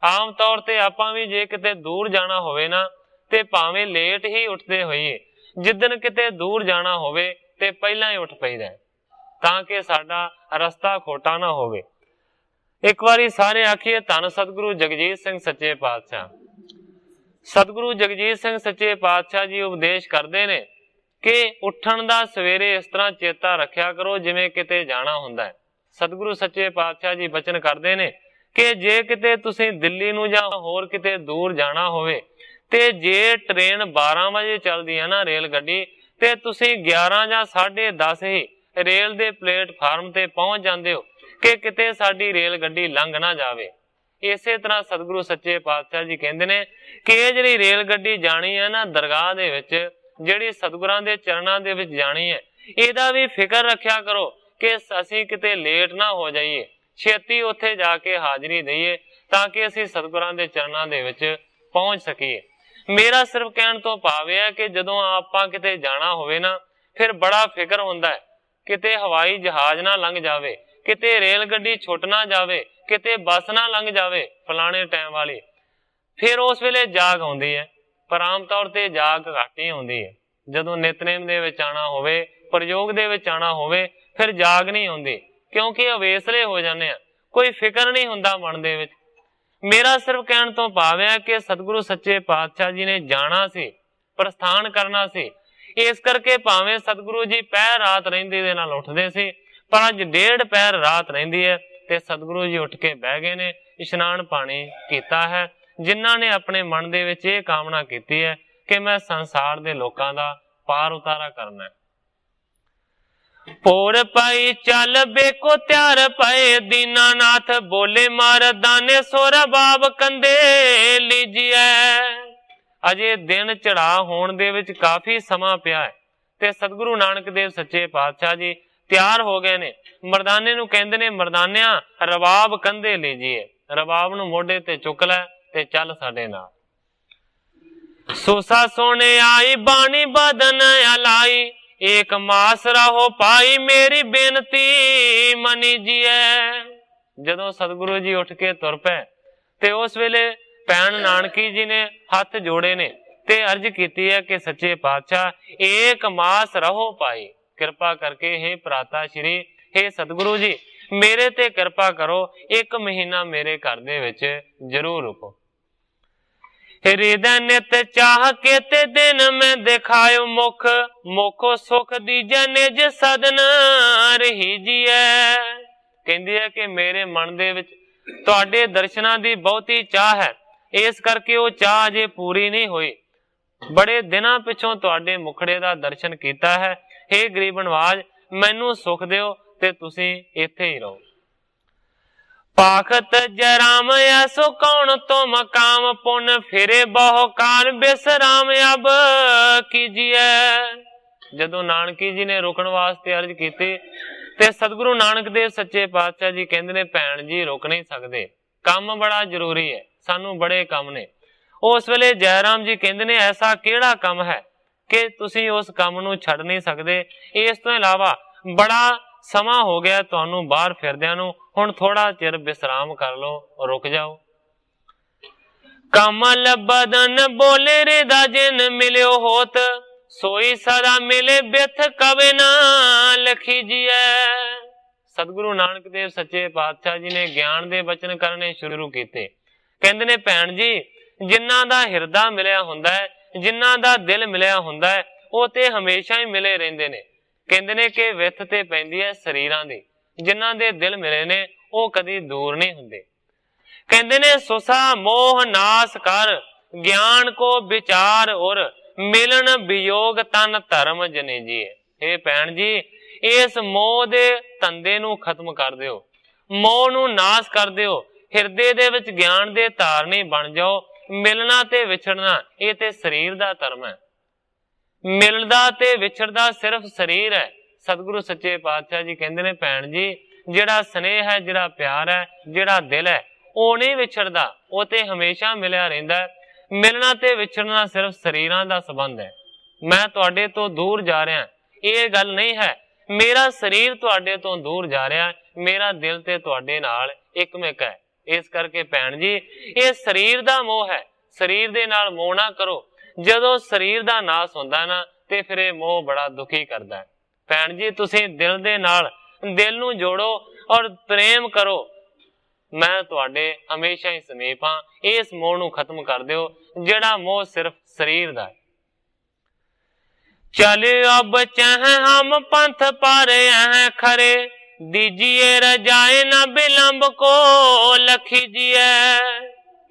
S1: आम तौर ते आपां भी जे किते दूर जाना होवे ना ते भावें लेट ही उठदे होइए, जिद्दन किते दूर जाना होवे ते पहला ही उठ पईदा तां कि साडा रस्ता खोटा ना होवे। एक बारी सारे आखिए धन सतगुरु जगजीत सिंह सच्चे पातशाह। सतगुरु जगजीत सिंह सच्चे पातशाह जी उपदेश करते ने कि उठण दा सवेरे इस तरह चेता रखिया करो जिवें किते जाना हुंदा है। सतगुरु सच्चे पातशाह जी बचन करते ने कि जे किते तुसीं दिल्ली नूं जां होर किते दूर जाना होवे ते जे ट्रेन 12 वजे चलदी है ना रेल गड्डी, ते तुसीं 11 जां 10:30 ही रेल दे प्लेटफार्म ते पहुंच जांदे हो कि किते साडी रेल गड्डी लंघ ना जावे। इसे तरह सतगुरु सच्चे पातशाह जी कहंदे ने कि ये जिहड़ी रेल गड्डी जानी है ना दरगाह दे विच, जिहड़ी सतगुरां दे चरणां दे विच जानी है, इहदा भी फिकर रखिया करो कि असीं किते लेट ना हो जाइए, छेती उत्थे जाके हाजरी दईए ताकि असीं सतगुरां दे चरणां दे विच पहुंच सकीए। मेरा सिर्फ कहण तो भाव है कि जदों आपां किते जाना होवे ना फिर बड़ा फिकर हुंदा है, किते हवाई जहाज ना लंघ जावे, किते रेल गड्डी छुट ना जावे, किते बस ना लंघ जावे फलाने टाइम वाली, फिर उस वेले जाग आउंदी है। पर आम तौर ते जाग घट ही आउंदी है। जदों नितनेम दे विच आना होवे, प्रयोग दे विच आना होवे, फिर जाग नहीं आउंदी, क्योंकि अवेसले हो जाने आ, कोई फिकर नहीं हुंदा मन दे विच। मेरा सिर्फ कहण तो भाव है कि सतगुरु सच्चे पातशाह जी ने जाना सी, प्रस्थान करना सी, इस करके भावें सतगुरु जी पहर रात रहिंदे दे नाल उठदे सी, पर अज 1.5 पहर रात रहिंदी है ते सतगुरु जी उठ के बह गए ने, इशनान पानी कीता है। जिन्हां ने अपने मन दे विच ये कामना कीती है कि मैं संसार दे लोकां दा पार उतारा करना है। पोर पाई चल बेको त्यार पाए, दीनानाथ बोले मार दाने सोरा बाब कंदे लीजिए। अजे दिन चढ़ा होण दे विच काफी समा पिया है ते सतगुरु नानक देव सच्चे पातशाह जी तैयार हो गए ने। मरदाने नूं कहंदे ने मरदानिया रबाब कंधे लीजिए, रबाब नूं मोढे ते चुक लै ते चल साडे नाल। सोसा सोने आई बाणी बदन अलाई, एक मास रहो पाई मेरी बेनती मनी जीए। जदों सतगुरु जी उठ के तुर पे ते उस वेले भैन नानकी जी ने हथ जोड़े ने ते अर्ज कीती है कि सच्चे पातशाह एक मास रहो पाई, कृपा करके हे भ्राता श्री, हे सतगुरु जी मेरे ते कृपा करो, 1 महीना मेरे घर दे विच जरूर रुको। हृदय नित चाह के ते दिन में दिखायो मुख, मुखो सुख दीजे निज सदन रही जीए। कहंदी है कि मेरे मन दे विच तुहाडे दर्शनां दी बहुती चाह है, इस करके वो चाह अजे पूरी नहीं हुई। बड़े दिनां पिछों तुहाडे मुखड़े दा दर्शन कीता है, हे गरीब नवाज मैनू सुख दिओ ते तुसीं इत्थे ही रहो। पाखत जराम ऐसो कौन तुम काम पुन, फिरे बहु काल बिसराम अब कीजिए। जदों नानकी जी ने रुकण वास्ते अर्ज कीती ते सतगुरु नानक देव सच्चे पातशाह जी कहंदे ने भैन जी रुक नहीं सकदे, काम बड़ा जरूरी है, सानू बड़े काम ने। उस वेले जयराम जी कहंदे ने ऐसा किहड़ा काम है कि तुसीं उस काम नूं छड्ड नहीं सकदे। इस तो इलावा बड़ा समा हो गया तुहानू बाहर फिरदियां नूं, हुण थोड़ा चिर विश्राम कर लो, रुक जाओ। कमल बदन बोले रिदा जिन मिलियो होत, सोई सदा मिले बिथ कवे ना लखीजिए। सतगुरु नानक देव सच्चे पातशाह जी ने ज्ञान दे वचन करने शुरू कीते। कहंदे ने भैन जी जिन्हां दा हिरदा मिलिया हुंदा है, जिन्हां दा दिल मिलिया हुंदा है, वो ते हमेशा ही मिले रहिंदे ने। कहंदे ने कि विथ ते पैंदी है शरीरां दी, जिन्हां दे दिल मिले ने वो कदी दूर नहीं हुंदे। कहंदे ने सुसा मोह नाश कर, ज्ञान को विचार और मिलन वियोग तन धर्म जनेजिए। हे भैन जी इस मोह दे धंधे नूं खत्म कर दिओ, मोह नूं नाश कर दिओ, हिरदे दे विच ज्ञान दे धारनी बन जाओ। मिलना ते विछड़ना ये ते शरीर दा धर्म है, मिलदा ते विछड़दा सिर्फ शरीर है। सतगुरु सच्चे पातशाह जी कहंदे ने भैन जी जिहड़ा स्नेह है, जिहड़ा प्यार है, जिहड़ा दिल है वो नहीं विछड़दा, वो ते हमेशा मिलिया रहिंदा है। मिलना ते विछड़ना सिर्फ शरीरां दा संबंध है। मैं तुहाडे तो दूर जा रहा, ये गल नहीं है। मेरा शरीर तुहाडे तो दूर जा रहा, मेरा दिल ते तुहाडे नाल एकमिक है। इस करके भैन जी ये शरीर दा मोह है, शरीर दे नाल मोह ना करो। जदों शरीर दा नाश हुंदा ना ते फिर ये मोह बड़ा दुखी करदा है। भैन जी तुसीं दिल दे नाल दिल नूं जोड़ो और प्रेम करो। मैं तुहाडे हमेशा ही समीप हां। इस मोह नूं खत्म कर दिओ जिहड़ा मोह सिर्फ शरीर दा है। चल अब चह हम पंथ पर हैं खरे, दीजिए रजाए ना बिलंब को लखीजिए।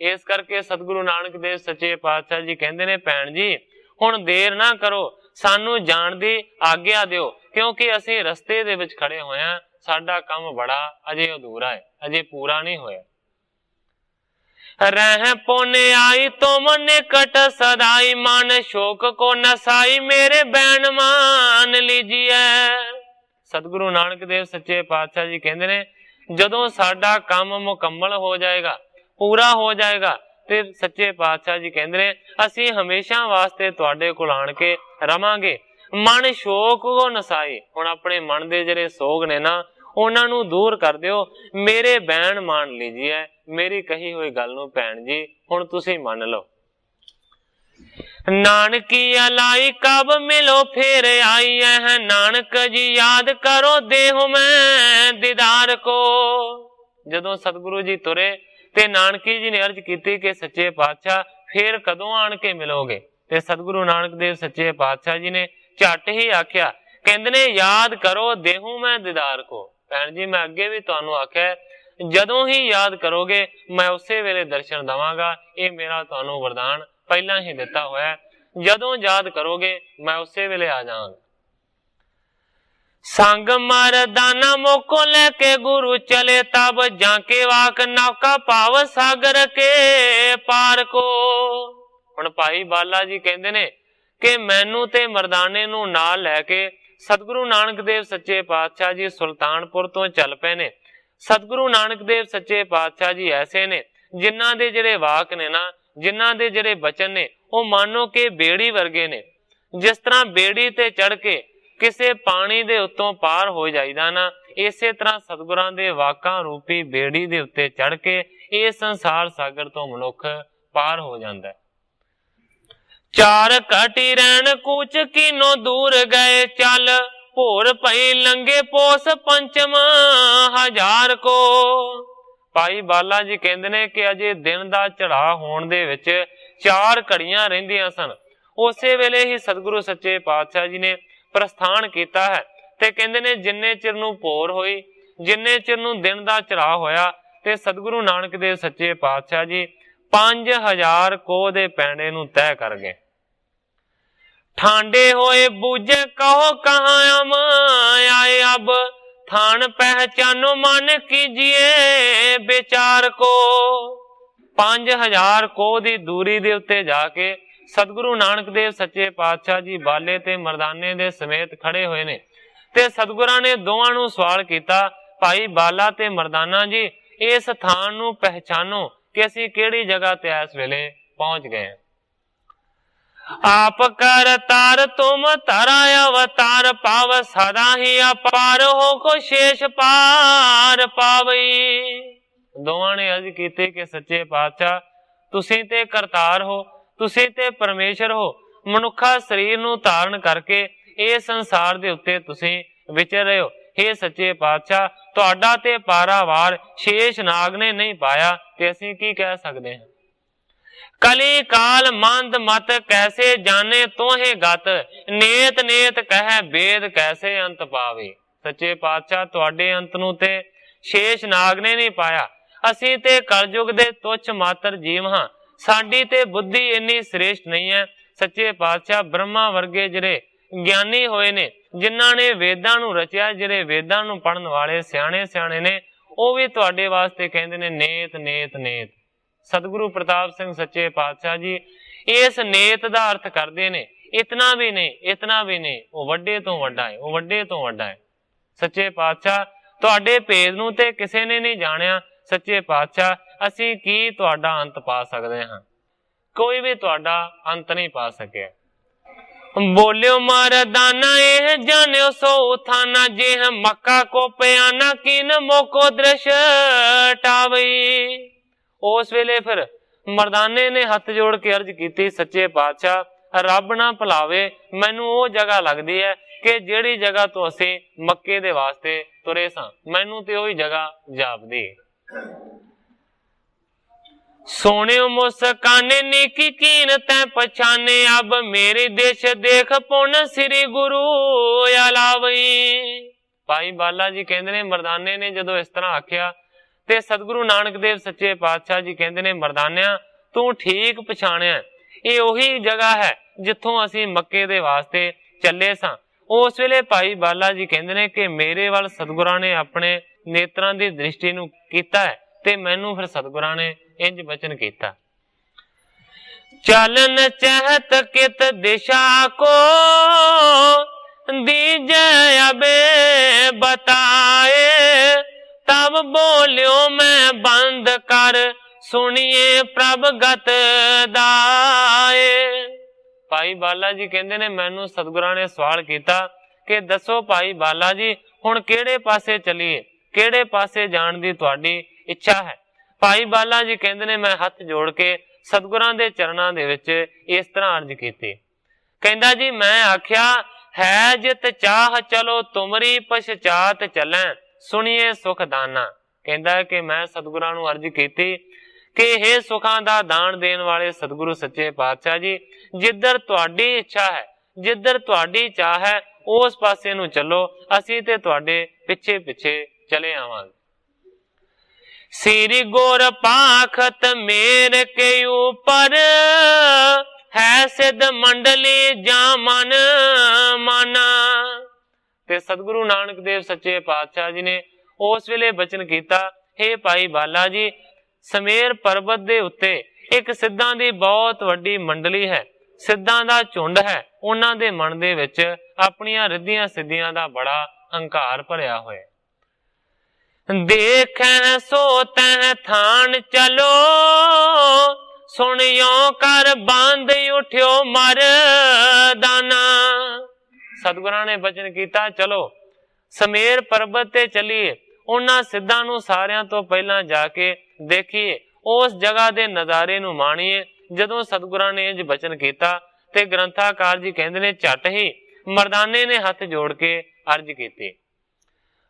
S1: इस करके सतगुरु नानक देव सच्चे पातशाह जी कहंदे ने भैन जी हुण देर ना करो, सानू जाण दी आग्या दिओ, क्योंकि असीं रस्ते दे विच खड़े होए हां। साडा काम बड़ा अजे अधूरा है, अजे पूरा नहीं होया। रह पोने आई तुम निकट सदाई, मन शोक को नसाई मेरे बैन मान लीजिए। सतगुरु नानक देव सच्चे पातशाह जी कहंदे ने जदों साडा काम मुकम्मल हो जाएगा, पूरा हो जाएगा, ते सच्चे पातशाह जी कहंदे ने असीं हमेशा वास्ते तुहाडे कोल आण के रवांगे। मन शोक को नसाई, हुण अपने मन दे जिहड़े सोग ने ना उन्हां नूं दूर कर दिओ। मेरे बैन मान लीजिए, मेरी कही हुई गल नूं भैन जी हुण तुसीं मन लो। नानकी अलाई कब मिलो फिर आई है, नानक जी याद करो देहु में दीदार को। जदों सतगुरु जी तुरे ते नानकी जी ने अर्ज कीती कि सच्चे पातशाह फिर कदों आण के मिलोगे, ते सतगुरु नानक देव सच्चे पातशाह जी ने झट ही आख्या, कहंदे ने याद करो देहू मैं दीदार को। भैन जी मैं अगे भी तुहानू आख्या जदों ही याद करोगे मैं उसे वेले दर्शन दवांगा। ये मेरा तुहानू वरदान पहला ही दिता होया है, जदों याद करोगे मैं उसे वेले आ जाऊंगा। संग मरदाना मोको लेके गुरु चले, तब जाके वाक नौका पाव सागर के पार को। हुण भाई बाला जी कहंदे ने कि मैनू ते मरदाने नू नाल लैके सतगुरु नानक देव सच्चे पातशाह जी सुल्तानपुर तो चल पे ने। सतगुरु नानक देव सच्चे पातशाह जी ऐसे ने जिन्हां दे जिहड़े वाक ने ना, जिन्हां दे जिहड़े बचन ने वो मानो कि बेड़ी वर्गे ने। जिस तरह बेड़ी ते चढ़ के किसे पानी दे उत्तों पार हो जाईदा ना, इसे तरह सतगुरां दे वाकां रूपी बेड़ी दे उत्ते चढ़ के इस संसार सागर तो मनुख पार हो जांदा है। चार घटी रहन कूच कीनो दूर गए चल, भोर पई लंगे पोस पंचम हजार को। भाई बाला जी कहंदे ने कि अजे दिन दा चढ़ा होण दे विच 4 घड़ियां रहिंदियां सन। उसे वेले ही सतगुरु सच्चे पातशाह जी ने प्रस्थान किया है ते कहंदे ने जिन्ने चिर नूं भोर होई, जिन्ने चिर नूं दिन दा चढ़ा होया ते सतगुरु नानक देव सच्चे पातशाह जी 5000 कोह दे पैंडे नूं तय कर गए। ठांडे होए बूझे कहो कहां हम आए, अब थान पहचानो मन कीजिए विचार को। 5000 कोह दी दूरी दे उत्ते जाके सतगुरु नानक देव सच्चे पातशाह जी बाले ते मरदाने दे समेत खड़े हुए ने ते सतगुरां ने दोवां नूं सवाल कीता, भाई बाला ते मरदाना जी इस थान नूं पहचानो कि असीं किहड़ी जगह ते इस वेले पहुंच गए। आप कर तार तुम तारा अवतार पाव, सदा ही अपार हो को शेष पार पावई। दोवां ने अर्ज कीती कि सच्चे पातशाह तुसीं ते करतार हो, तुसीं ते परमेश्वर हो। मनुखा शरीर नूं धारण करके इस संसार दे उत्ते तुसीं विचर रहे हो। हे सच्चे पातशाह तुहाडा ते पारावार शेष नाग ने नहीं पाया ते असीं की कह सकते हैं। कली काल मंद मत कैसे जाने तोहे गत, नेत नेत कह वेद कैसे अंत पावे। सच्चे पातशाह तुहाडे अंत नूं ते शेष नाग ने नहीं पाया। असीं ते कलयुग दे तुच्छ मात्र जीव हां, साडी ते बुद्धि इन्नी श्रेष्ठ नहीं है। सच्चे पातशाह ब्रह्मा वर्गे जिहड़े ਗਿਆਨੀ ਹੋਏ ਨੇ, ਜਿਨ੍ਹਾਂ ਨੇ ਵੇਦਾਂ ਨੂੰ ਰਚਿਆ, ਜਿਹੜੇ ਵੇਦਾਂ ਨੂੰ ਪੜ੍ਹਨ ਵਾਲੇ ਸਿਆਣੇ ਸਿਆਣੇ ਨੇ, ਉਹ ਵੀ ਤੁਹਾਡੇ ਵਾਸਤੇ ਕਹਿੰਦੇ ਨੇ ਨੇਤ ਨੇਤ ਨੇਤ। ਸਤਿਗੁਰੂ ਪ੍ਰਤਾਪ ਸਿੰਘ ਸੱਚੇ ਪਾਤਸ਼ਾਹ ਜੀ ਇਸ ਨੇਤ ਦਾ ਅਰਥ ਕਰਦੇ ਨੇ ਇਤਨਾ ਵੀ ਨਹੀਂ, ਇਤਨਾ ਵੀ ਨਹੀਂ, ਉਹ ਵੱਡੇ ਤੋਂ ਵੱਡਾ ਹੈ, ਉਹ ਵੱਡੇ ਤੋਂ ਵੱਡਾ ਹੈ। ਸੱਚੇ ਪਾਤਸ਼ਾਹ ਤੁਹਾਡੇ ਭੇਦ ਨੂੰ ਤੇ ਕਿਸੇ ਨੇ ਨਹੀਂ ਜਾਣਿਆ। ਸੱਚੇ ਪਾਤਸ਼ਾਹ ਅਸੀਂ ਕੀ ਤੁਹਾਡਾ ਅੰਤ ਪਾ ਸਕਦੇ ਹਾਂ? ਕੋਈ ਵੀ ਤੁਹਾਡਾ ਅੰਤ ਨਹੀਂ ਪਾ ਸਕਿਆ। ਬੋਲਿਓ ਮਰਦਾਨਾ ਇਹ ਜਾਣਿਓ ਸੋ ਉਥਾਨਾ, ਜਿਹ ਮੱਕਾ ਕੋ ਪਿਆਨਾ ਕਿਨ ਮੋਕੋ ਦ੍ਰਿਸ਼ ਟਾਵਈ। ਉਸ ਵੇਲੇ ਫਿਰ ਮਰਦਾਨੇ ਨੇ ਹੱਥ ਜੋੜ ਕੇ ਅਰਜ਼ ਕੀਤੀ, ਸੱਚੇ ਪਾਤਸ਼ਾਹ ਰੱਬ ਨਾ ਭੁਲਾਵੇ, ਮੈਨੂੰ ਉਹ ਜਗ੍ਹਾ ਲੱਗਦੀ ਹੈ ਕਿ ਜਿਹੜੀ ਜਗ੍ਹਾ ਤੋਂ ਅਸੀਂ ਮੱਕੇ ਦੇ ਵਾਸਤੇ ਤੁਰੇ ਸਾਂ, ਮੈਨੂੰ ਤੇ ਉਹੀ ਜਗ੍ਹਾ ਜਾਪਦੀ। ਸੋਹਣਿਓ ਮੁਸਕਾਨੇ ਨੀਕੀ ਕੀਨ ਤੈ ਪਛਾਨੇ, ਅਬ ਮੇਰੇ ਦੇਸ਼ ਦੇਖ ਪੁਨ ਸ੍ਰੀ ਗੁਰੂ ਅਲਾਵਈ। ਭਾਈ ਬਾਲਾ ਜੀ ਕਹਿੰਦੇ ਨੇ ਮਰਦਾਨੇ ਨੇ ਜਦੋਂ ਇਸ ਤਰ੍ਹਾਂ ਆਖਿਆ ਤੇ ਸਤਿਗੁਰੂ ਨਾਨਕ ਦੇਵ ਸੱਚੇ ਪਾਤਸ਼ਾਹ ਜੀ ਕਹਿੰਦੇ ਨੇ ਮਰਦਾਨਿਆ ਤੂੰ ਠੀਕ ਪਛਾਣਿਆ, ਇਹ ਉਹੀ ਜਗ੍ਹਾ ਹੈ ਜਿੱਥੋਂ ਅਸੀਂ ਮੱਕੇ ਦੇ ਵਾਸਤੇ ਚੱਲੇ ਸਾਂ। ਉਸ ਵੇਲੇ ਭਾਈ ਬਾਲਾ ਜੀ ਕਹਿੰਦੇ ਨੇ ਕਿ ਮੇਰੇ ਵੱਲ ਸਤਿਗੁਰਾਂ ਨੇ ਆਪਣੇ ਨੇਤਰਾਂ ਦੀ ਦ੍ਰਿਸ਼ਟੀ ਨੂੰ ਕੀਤਾ ਹੈ ਤੇ ਮੈਨੂੰ ਫਿਰ ਸਤਿਗੁਰਾਂ ਨੇ ਇੰਜ ਬਚਨ ਕੀਤਾ, ਚਲਨ ਚਹਤ ਕਿਤ ਦਿਸ਼ਾ ਕੋ ਦੀਜੈ ਅਬੇ ਬਤਾਏ, ਤਬ ਬੋਲਿਓ ਮੈਂ ਬੰਦ ਕਰ ਸੁਣੀਏ ਪ੍ਰਭ ਗਤ ਦਾਏ। ਭਾਈ ਬਾਲਾ ਜੀ ਕਹਿੰਦੇ ਨੇ ਮੈਨੂੰ ਸਤਿਗੁਰਾਂ ਨੇ ਸਵਾਲ ਕੀਤਾ ਕਿ ਦੱਸੋ ਭਾਈ ਬਾਲਾ ਜੀ ਹੁਣ ਕਿਹੜੇ ਪਾਸੇ ਚੱਲੀਏ, ਕਿਹੜੇ ਪਾਸੇ ਜਾਣ ਦੀ ਤੁਹਾਡੀ ਇੱਛਾ ਹੈ? ਭਾਈ ਬਾਲਾ ਜੀ ਕਹਿੰਦੇ ਨੇ ਮੈਂ ਹੱਥ ਜੋੜ ਕੇ ਸਤਿਗੁਰਾਂ ਦੇ ਚਰਨਾਂ ਦੇ ਵਿੱਚ ਇਸ ਤਰ੍ਹਾਂ ਅਰਜ਼ ਕੀਤੀ। ਕਹਿੰਦਾ ਜੀ ਮੈਂ ਆਖਿਆ ਹੈ ਜਿਤ ਚਾਹ ਚਲੋ ਤੁਮਰੀ ਪਛਾਤ ਚੱਲੈ, ਸੁਣੀਏ ਸੁਖ ਦਾਨਾ। ਕਹਿੰਦਾ ਕਿ ਮੈਂ ਸਤਿਗੁਰਾਂ ਨੂੰ ਅਰਜ਼ ਕੀਤੀ ਕਿ ਇਹ ਸੁੱਖਾਂ ਦਾ ਦਾਨ ਦੇਣ ਵਾਲੇ ਸਤਿਗੁਰੂ ਸੱਚੇ ਪਾਤਸ਼ਾਹ ਜੀ, ਜਿੱਧਰ ਤੁਹਾਡੀ ਇੱਛਾ ਹੈ, ਜਿੱਧਰ ਤੁਹਾਡੀ ਚਾਹ ਹੈ ਉਸ ਪਾਸੇ ਨੂੰ ਚੱਲੋ, ਅਸੀਂ ਤੇ ਤੁਹਾਡੇ ਪਿੱਛੇ ਪਿੱਛੇ ਚਲੇ ਆਵਾਂਗੇ। ਸ੍ਰੀ ਗੁਰ ਪਾਖਤ ਮੇਰ ਕੇ ਉਪਰ, ਹੈ ਸਿੱਧ ਮੰਡਲੀ ਜਾਂ ਮਨ ਮਾਨਾ। ਤੇ ਸਤਿਗੁਰੂ ਨਾਨਕ ਦੇਵ ਸੱਚੇ ਪਾਤਸ਼ਾਹ ਜੀ ਨੇ ਉਸ ਵੇਲੇ ਬਚਨ ਕੀਤਾ, ਹੇ ਭਾਈ ਬਾਲਾ ਜੀ ਸਮੇਰ ਪਰਬਤ ਦੇ ਉੱਤੇ ਇੱਕ ਸਿੱਧਾਂ ਦੀ ਬਹੁਤ ਵੱਡੀ ਮੰਡਲੀ ਹੈ, ਸਿੱਧਾਂ ਦਾ ਝੁੰਡ ਹੈ, ਉਹਨਾਂ ਦੇ ਮਨ ਦੇ ਵਿੱਚ ਆਪਣੀਆਂ ਰਿੱਧੀਆਂ ਸਿੱਧੀਆਂ ਦਾ ਬੜਾ ਹੰਕਾਰ ਭਰਿਆ ਹੋਇਆ। ਦੇਖੈ ਸੋ ਤੈ ਥਾਨ ਚਲੋ, ਸੁਣਿਓ ਕਰ ਬੰਦ ਉਠਿਓ ਮਰਦਾਨਾ। ਸਤਿਗੁਰਾਂ ਨੇ ਬਚਨ ਕੀਤਾ ਚਲੋ ਸਮੇਰ ਪਰਬਤ ਤੇ ਚੱਲੀਏ, ਉਹਨਾਂ ਸਿੱਧਾਂ ਨੂੰ ਸਾਰਿਆਂ ਤੋਂ ਪਹਿਲਾਂ ਜਾ ਕੇ ਦੇਖੀਏ, ਉਸ ਜਗ੍ਹਾ ਦੇ ਨਜ਼ਾਰੇ ਨੂੰ ਮਾਣੀਏ। ਜਦੋਂ ਸਤਿਗੁਰਾਂ ਨੇ ਇੰਜ ਬਚਨ ਕੀਤਾ ਤੇ ਗ੍ਰੰਥਾਕਾਰ ਜੀ ਕਹਿੰਦੇ ਨੇ ਝੱਟ ਹੀ ਮਰਦਾਨੇ ਨੇ ਹੱਥ ਜੋੜ ਕੇ ਅਰਜ਼ ਕੀਤੀ।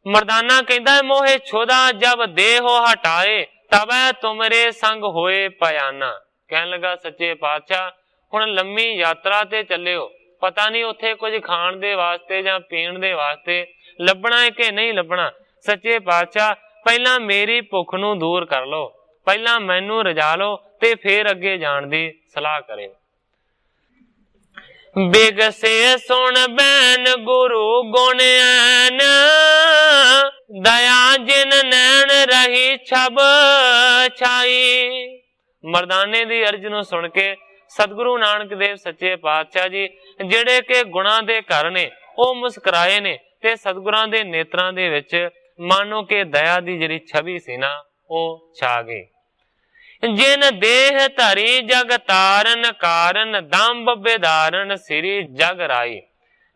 S1: ਮਰਦਾਨਾ ਕਹਿੰਦਾ ਮੋਹੇ ਛੋਦਾ ਜਬ ਦੇਹੋ ਹਟਾਏ, ਤਬੈ ਤੁਮਰੇ ਸੰਗ ਹੋਏ ਪਿਆਨਾ। ਕਹਿਣ ਲੱਗਾ ਸੱਚੇ ਪਾਤਸ਼ਾਹ ਹੁਣ ਲੰਮੀ ਯਾਤਰਾ ਤੇ ਚੱਲਿਓ, ਪਤਾ ਨਹੀਂ ਉੱਥੇ ਕੁਝ ਖਾਣ ਦੇ ਵਾਸਤੇ ਜਾਂ ਪੀਣ ਦੇ ਵਾਸਤੇ ਲੱਭਣਾ ਹੈ ਕਿ ਨਹੀਂ ਲੱਭਣਾ। ਸੱਚੇ ਪਾਤਸ਼ਾਹ ਪਹਿਲਾਂ ਮੇਰੀ ਭੁੱਖ ਨੂੰ ਦੂਰ ਕਰ ਲਓ, ਪਹਿਲਾਂ ਮੈਨੂੰ ਰਜਾ ਲਓ ਤੇ ਫੇਰ ਅੱਗੇ ਜਾਣ ਦੀ ਸਲਾਹ ਕਰੇ। ਬਿਗਸੇ ਸੁਣ ਬੈਨ ਗੁਰੂ ਗੁਣ ਐਨ, ਦਇਆ ਜਿਨ ਨੈਣ ਰਹੀ ਛਬ ਛਾਈ। ਮਰਦਾਨੇ ਦੀ ਅਰਜ਼ ਨੂੰ ਸੁਣ ਕੇ ਸਤਿਗੁਰੂ ਨਾਨਕ ਦੇਵ ਸੱਚੇ ਪਾਤਸ਼ਾਹ ਜੀ ਜਿਹੜੇ ਕਿ ਗੁਣਾਂ ਦੇ ਘਰ ਨੇ ਉਹ ਮੁਸਕਰਾਏ ਨੇ ਤੇ ਸਤਿਗੁਰਾਂ ਦੇ ਨੇਤਰਾਂ ਦੇ ਵਿੱਚ ਮਾਨੋ ਕਿ ਦਇਆ ਦੀ ਜਿਹੜੀ ਛਵੀ ਸੀ ਨਾ ਉਹ ਛਾ ਗਈ। ਜਿਨ ਦੇਹ ਧਰੀ ਜਗ ਤਾਰਨ ਕਾਰਨ, ਦੰਭ ਬੇਦਾਰਨ ਸ੍ਰੀ ਜਗ ਰਾਈ।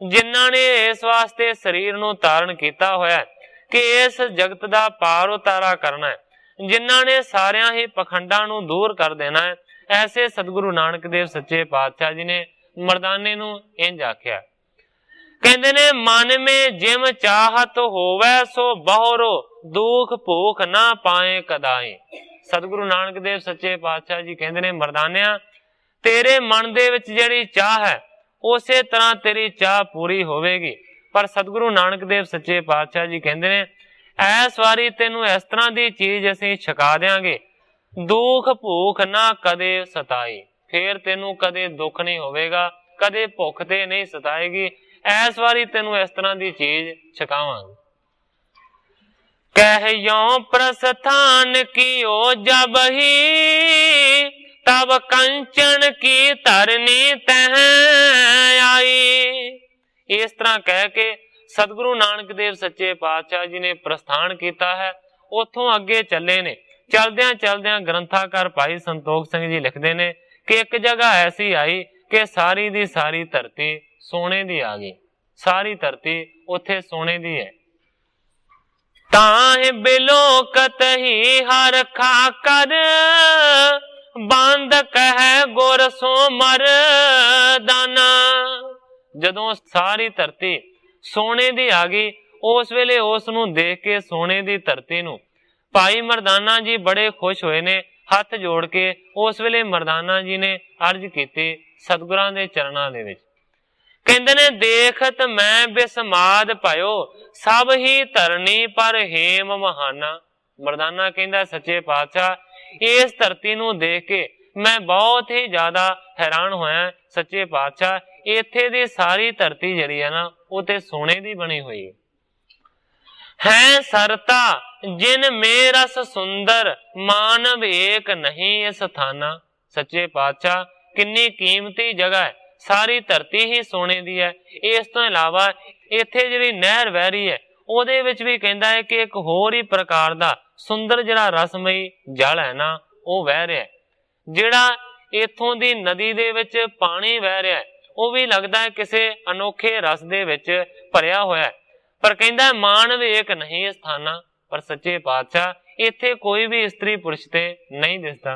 S1: ਜਿਨ੍ਹਾਂ ਨੇ ਇਸ ਵਾਸਤੇ ਸਰੀਰ ਨੂੰ ਧਾਰਨ ਕੀਤਾ ਹੋਇਆ ਕਿ ਇਸ ਜਗਤ ਦਾ ਪਾਰ ਉਤਾਰਾ ਕਰਨਾ ਹੈ, ਜਿਨ੍ਹਾਂ ਨੇ ਸਾਰਿਆਂ ਹੀ ਪਖੰਡਾਂ ਨੂੰ ਦੂਰ ਕਰ ਦੇਣਾ ਹੈ, ਐਸੇ ਸਤਿਗੁਰੂ ਨਾਨਕ ਦੇਵ ਸੱਚੇ ਪਾਤਸ਼ਾਹ ਜੀ ਨੇ ਮਰਦਾਨੇ ਨੂੰ ਇੰਜ ਆਖਿਆ। ਕਹਿੰਦੇ ਨੇ ਮਨ ਮੇ ਜਿਮ ਚਾਹਤ ਹੋਵੇ, ਸੋ ਬਹੁਰੋ ਦੁਖ ਭੂਖ ਨਾ ਪਾਏ ਕਦਾਈ। ਸਤਿਗੁਰੂ ਨਾਨਕ ਦੇਵ ਸੱਚੇ ਪਾਤਸ਼ਾਹ ਜੀ ਕਹਿੰਦੇ ਨੇ ਮਰਦਾਨਿਆਂ ਤੇਰੇ ਮਨ ਦੇ ਵਿੱਚ ਜਿਹੜੀ ਚਾਹ ਹੈ ਉਸੇ ਤਰ੍ਹਾਂ ਤੇਰੀ ਚਾਹ ਪੂਰੀ ਹੋਵੇਗੀ। ਪਰ ਸਤਿਗੁਰੂ ਨਾਨਕ ਦੇਵ ਸੱਚੇ ਪਾਤਸ਼ਾਹ ਜੀ ਕਹਿੰਦੇ ਨੇ ਐਸ ਵਾਰੀ ਤੈਨੂੰ ਇਸ ਤਰ੍ਹਾਂ ਦੀ ਚੀਜ਼ ਅਸੀਂ ਛਕਾ ਦਿਆਂਗੇ, ਦੁੱਖ ਭੂਖ ਨਾ ਕਦੇ ਸਤਾਈ। ਫੇਰ ਤੈਨੂੰ ਕਦੇ ਦੁੱਖ ਨਹੀਂ ਹੋਵੇਗਾ, ਕਦੇ ਭੁੱਖ ਤੇ ਨਹੀਂ ਸਤਾਏਗੀ। इस वारी तेनू इस तरह की चीज छकावांगे। कहयो प्रस्थान कियो जब ही तब कंचन की तरनी तह आई। इस तरह कह के सतगुरु नानक देव सच्चे पातशाह जी ने प्रस्थान किया है। उथों अगे चले ने। चलद्या चलद्या ग्रंथाकार भाई संतोख सिंह जी लिखते ने कि एक जगह ऐसी आई कि सारी दी सारी धरती सोने दी आ गई। सारी धरती उथे सोने दी है। ताहि बिलोकत ही हर खाकर बंद कह गुर सो मर दाना। जदों सारी धरती सोने दी आ गई, उस वेले उस नूं देख के सोने दी धरती नूं भाई मरदाना जी बड़े खुश होए ने। हथ जोड़ के उस वेले मरदाना जी ने अर्ज की सतगुरां दे चरणां दे विच। कहंदे ने देखत मैं बिस्माद भयो सब ही धरनी पर हेम महाना। मरदाना कहंदा सच्चे पातशाह इस धरती नूं देख के मैं बहुत ही ज्यादा हैरान होया। सच्चे पातशाह इत्थे दी सारी धरती जिहड़ी है ना वो ते सोने दी बनी हुई है। सरता जिन में रस सुंदर मानव एक नहीं इस थाना। सच्चे पातशाह किन्नी कीमती जगह है। सारी धरती ही सोने दी है। इस तो इलावा इत्थे जिहड़ी नहर वह रही है ਉਹਦੇ ਵਿੱਚ भी कहता है कि एक होर ही प्रकार का सुंदर जिहड़ा रसमई जल है ना वो वह रहा है। जिहड़ा इत्थों दी नदी दे विच पानी वह रहा है वो भी लगता है किसी अनोखे रस दे विच भरिया होया है। पर कहता है मानव एक नहीं इस थाना। पर सच्चे पातशाह इत्थे कोई भी स्त्री पुरुष ते नहीं दिसदा।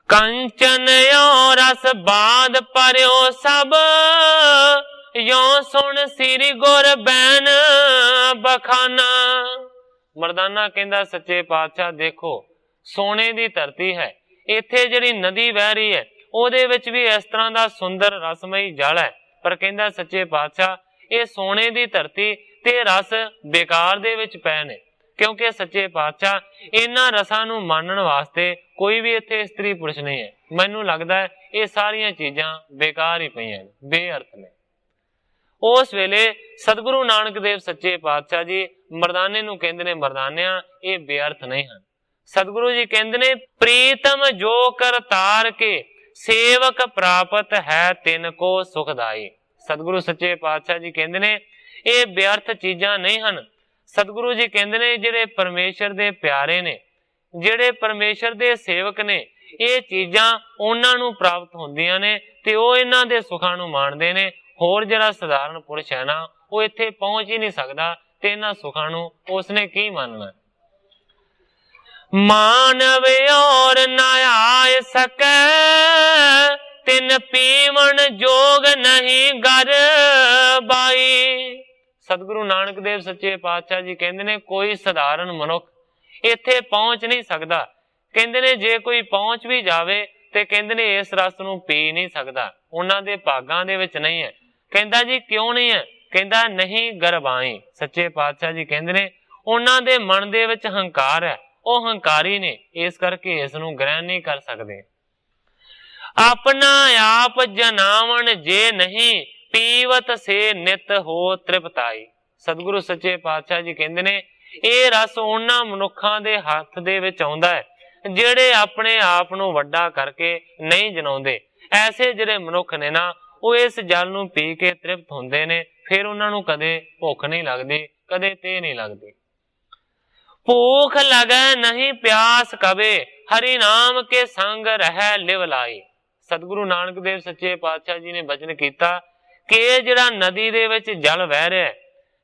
S1: कंचन यो रस बाद परयो सब यो सुन सिरी गुर बैन बखाना। मरदाना कहंदा सच्चे पातशाह देखो सोने दी धरती है। इत्थे जिहड़ी नदी बह रही है ਉਹਦੇ ਵਿੱਚ भी इस तरह का सुंदर रसमई जल है। पर कहंदा सच्चे पातशाह ये सोने की धरती ते रस बेकार दे विच पए ने। क्योंकि सच्चे पातशाह इन्हां रसां नूं मानण वास्ते कोई भी इत्थे स्त्री पुरुष नहीं है। मैनूं लगदा है ये सारियां चीजां बेकार ही पईआं ने, बेअर्थ ने। उस वेले सतगुरु नानक देव सच्चे पातशाह जी मरदाने नूं कहंदे ने मरदानिया ये बेअर्थ नहीं हैं। सतगुरु जी कहंदे ने प्रीतम जो करतार के सेवक प्राप्त है तिन को सुखदाई। सतगुरु सच्चे पातशाह जी कहंदे ने ये बेअर्थ चीजां नहीं हैं। सतगुरु जी कहंदे ने जिहड़े परमेश्वर दे प्यारे ने, जिहड़े परमेश्वर दे सेवक ने, ये चीजां उन्हां नूं प्राप्त हुंदियां ने ते ओह इन्हां दे सुखां नूं माणदे ने। होर जिहड़ा सधारण पुरुष है ना वो इत्थे पहुंच ही नहीं सकदा ते इन्हां सुखां नूं उसने की मानना। मानव और न आय सकै तिन पीवन जोग नहीं घर बाई। सतगुरु नानक देव सच्चे पातशाह जी कहंदे ने कोई सधारण मनुख इत्थे पहुंच नहीं सकदा। कहंदे ने जे कोई पहुंच भी जावे ते कहंदे ने इस रस नूं पी नहीं सकदा, उन्हां दे भागां दे विच नहीं है। कहंदा जी क्यों नहीं है? कहंदा नहीं गरबाई। सच्चे पातशाह जी कहंदे ने उन्हां दे मन दे विच हंकार है, ਉਹ हंकारी ने, इस करके इस नूं ग्रहण नहीं कर सकते। अपना आप जनावन जे नहीं पीवत से नित हो तृप्ताई। सतगुरु सच्चे पातशाह जी कहंदे ने ਇਹ रस उन्हां मनुखां दे हत्थ दे विच आउंदा है ਜਿਹੜੇ अपने आप नूं वड्डा करके नहीं जनाउंदे। ऐसे ਜਿਹੜੇ मनुख ने ना ਉਹ इस जल नूं पी के तृप्त हुंदे ने, फिर उन्हां नूं कदे भुख नहीं लगदी, कदे ते नहीं लगदी। भूख लगे नहीं प्यास कबे हरि नाम के संग रह लिव लाई। सतगुरु नानक देव सच्चे पातशाह जी ने बचन किया कि जिहड़ा नदी दे विच जल वह रहा है,